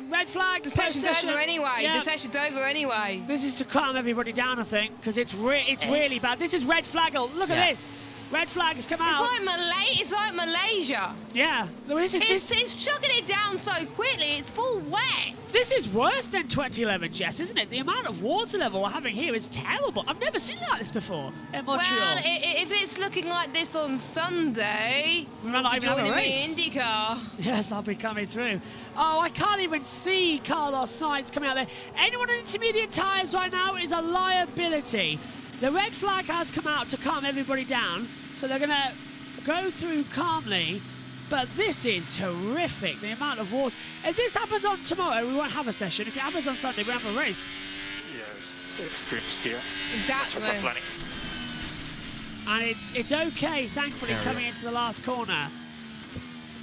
Red flag. The session's over anyway. Yeah. The session's over anyway. This is to calm everybody down, I think, because it's really bad. This is red flag. Look at this. Red flag has come out. It's like Malaysia. Yeah. It's chucking it down so quickly. It's full wet. This is worse than 2011, Jess, isn't it? The amount of water level we're having here is terrible. I've never seen it like this before in Montreal. Well, if it's looking like this on Sunday, we might not even have a race. IndyCar. Yes, I'll be coming through. Oh, I can't even see Carlos Sainz coming out there. Anyone on intermediate tyres right now is a liability. The red flag has come out to calm everybody down, so they're going to go through calmly. But this is horrific, the amount of water. If this happens on tomorrow, we won't have a session. If it happens on Sunday, we have a race. Yeah, it's extreme skier. Exactly. That's what we're planning. And it's okay, thankfully, coming into the last corner.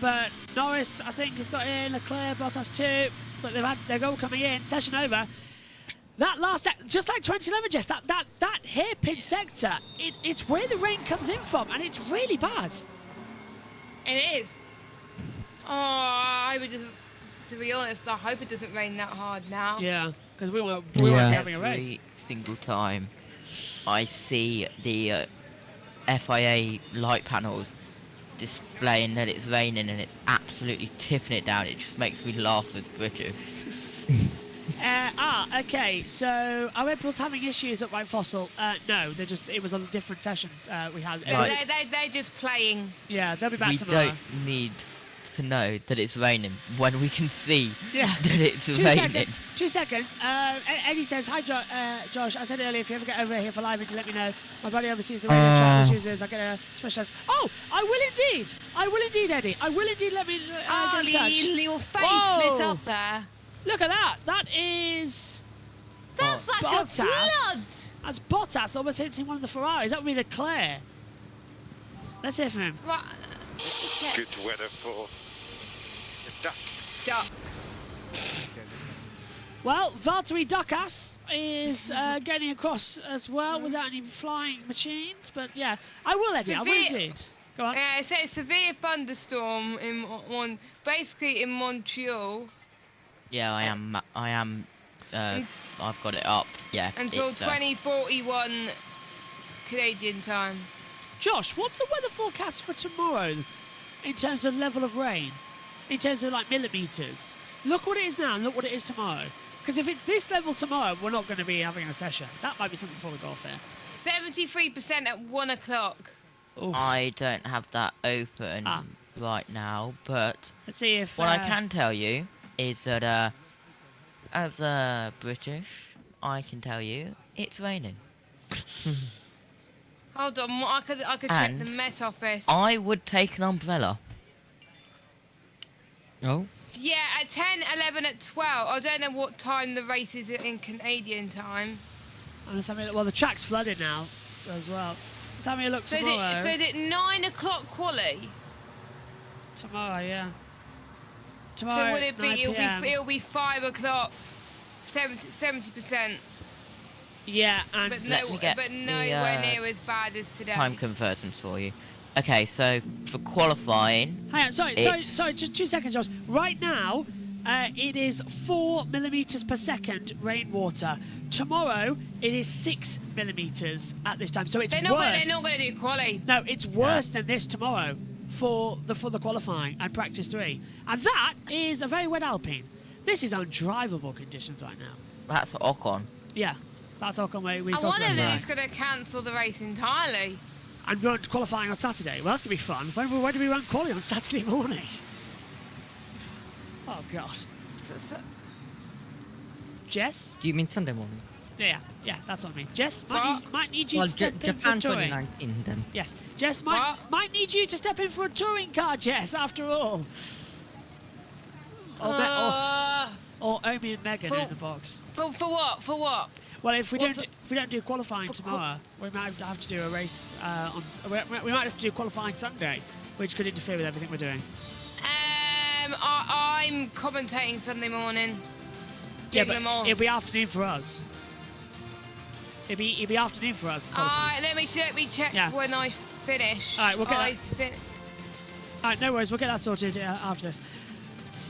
But Norris, I think, has got in. Leclerc, Bottas too. But they've had their goal coming in. Session over. That last, just like 2011, Jess, that hairpin sector, it's where the rain comes in from, and it's really bad. It is. Oh, to be honest, I hope it doesn't rain that hard now. Yeah, because we won't be having a race. Every single time I see the FIA light panels displaying that it's raining and it's absolutely tipping it down, it just makes me laugh as British. Okay, so are Red Bulls having issues at White Fossil? No, it was on a different session we had. They're just playing. Yeah, they'll be back we tomorrow. We don't need to know that it's raining when we can see that it's 2 raining. 2 seconds. Eddie says, hi, Josh. I said earlier, if you ever get over here for live, let me know. My buddy oversees the radio chat, which uses. I get a special. Oh, I will indeed. I will indeed, Eddie. I will indeed. Let me get in touch. Your face lit up there. Look at that. That is. That's like Bottas. a flood. That's Bottas almost hitting one of the Ferraris. That would be Leclerc. Let's hear from him. Right. Good weather for the duck. Well, Valtteri Bottas is getting across as well without any flying machines. But yeah, I will, Eddie. I will indeed. Go on. Yeah, it's a severe thunderstorm basically in Montreal. Yeah, I am. I've got it up. Yeah. Until 2041 Canadian time. Josh, what's the weather forecast for tomorrow in terms of level of rain? In terms of like millimetres? Look what it is now and look what it is tomorrow. Because if it's this level tomorrow, we're not going to be having a session. That might be something before we go off there. 73% at 1 o'clock. I don't have that open right now, but let's see if what I can tell you is that as a British, I can tell you it's raining. Hold on, I could check the Met Office. I would take an umbrella. Oh. Yeah, at 10, 11, at 12. I don't know what time the race is in Canadian time. Well, the track's flooded now as well. Let's have a look tomorrow. So is it 9 o'clock quali? Tomorrow, yeah. Tomorrow. So will it be? 9 It'll be 5 o'clock. 70%. Yeah, and but nowhere near as bad as today. Time conversions for you. Okay, so for qualifying. Hang on, sorry, just 2 seconds, Josh. Right now, it is 4 millimetres per second rainwater. Tomorrow, it is 6 millimetres at this time, so it's worse. They're not going to do quali. No, it's worse than this tomorrow for the qualifying and practice 3, and that is a very wet Alpine. This is undrivable conditions right now. That's Ocon. Yeah, that's Ocon. I wonder if he's going to cancel the race entirely. And run qualifying on Saturday. Well, that's going to be fun. When do we run quali on Saturday morning? Oh, God. Jess? Do you mean Sunday morning? Yeah, that's what I mean. Jess, might need you to step in for Japan touring. 2019 then. Yes, Jess might need you to step in for a touring car, Jess, after all. Or Omi and Megan in the box. For what? For what? Well, if we don't do qualifying tomorrow, we might have to do a race we might have to do qualifying Sunday, which could interfere with everything we're doing. I'm commentating Sunday morning. Yeah, but it'll be afternoon for us. It'll be afternoon for us. Let me check when I finish. All right, we'll get that. All right, no worries. We'll get that sorted after this.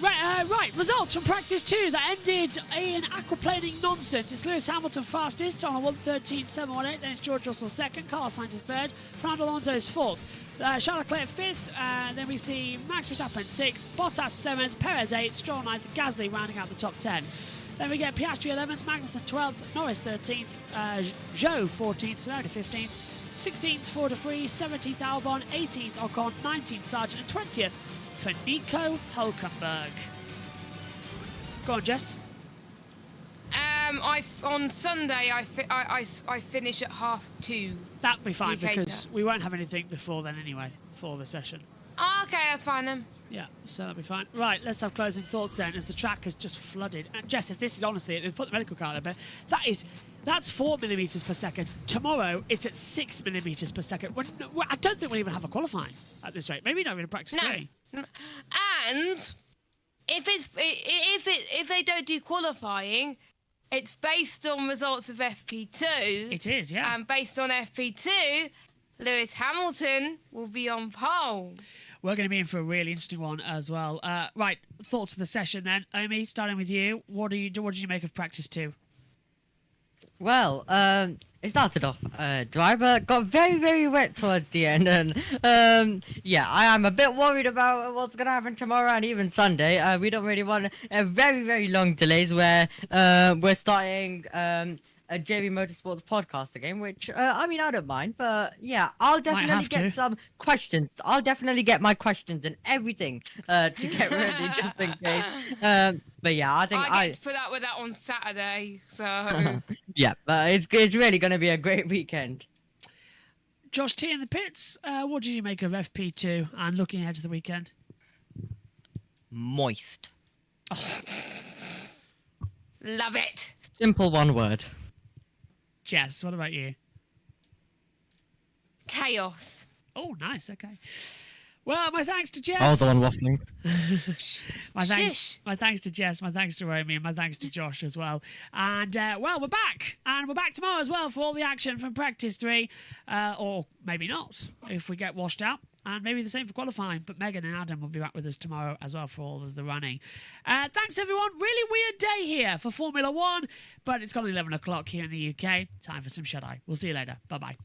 Right, results from practice 2 that ended in aquaplaning nonsense. It's Lewis Hamilton fastest on a 1:13.718. Then it's George Russell second. Carlos Sainz is third. Fernando Alonso is fourth. Charles Leclerc fifth. Then we see Max Verstappen sixth. Bottas seventh. Perez eighth. Stroll ninth. Gasly rounding out the top 10. Then we get Piastri 11th. Magnussen 12th. Norris 13th. Zhou 14th. Tsunoda 15th. 16th for De Vries. 17th Albon. 18th Ocon. 19th Sargent. And 20th for Nico Hülkenberg. Go on, Jess. On Sunday I finish at 2:30. That'd be fine UK because time. we won't have anything before then anyway for the session. Oh, okay, that's fine then. Yeah, so that'll be fine. Right, let's have closing thoughts then as the track has just flooded. And Jess, if this is honestly it, they've put the medical car there, but that's 4 millimetres per second. Tomorrow it's at 6 millimetres per second. I don't think we'll even have a qualifying at this rate. Maybe not even a practice 3. And if they don't do qualifying, it's based on results of FP2. It is, yeah. And based on FP2, Lewis Hamilton will be on pole. We're going to be in for a really interesting one as well. Right, thoughts of the session then. Omi, starting with you. What did you make of practice 2? Well, it started off, driver got very, very wet towards the end, and yeah, I am a bit worried about what's gonna happen tomorrow and even Sunday. We don't really want very, very long delays where we're starting a JB Motorsports podcast again, which I mean I don't mind, but yeah, I'll definitely get some questions. I'll definitely get my questions and everything to get ready just in case. But yeah, I think I get to put up with that on Saturday, so yeah, but it's really going to be a great weekend. Josh T in the pits. What did you make of FP2 and looking ahead to the weekend? Moist. Oh. Love it. Simple one word. Jess, what about you? Chaos. Oh, nice. Okay. Well, my thanks to Jess. I was the one waffling. my thanks to Jess. My thanks to Romy, and my thanks to Josh as well. And well, we're back, and we're back tomorrow as well for all the action from practice 3, or maybe not if we get washed out. And maybe the same for qualifying, but Megan and Adam will be back with us tomorrow as well for all of the running. Thanks, everyone. Really weird day here for Formula 1, but it's gone 11 o'clock here in the UK. Time for some shut-eye. We'll see you later. Bye-bye.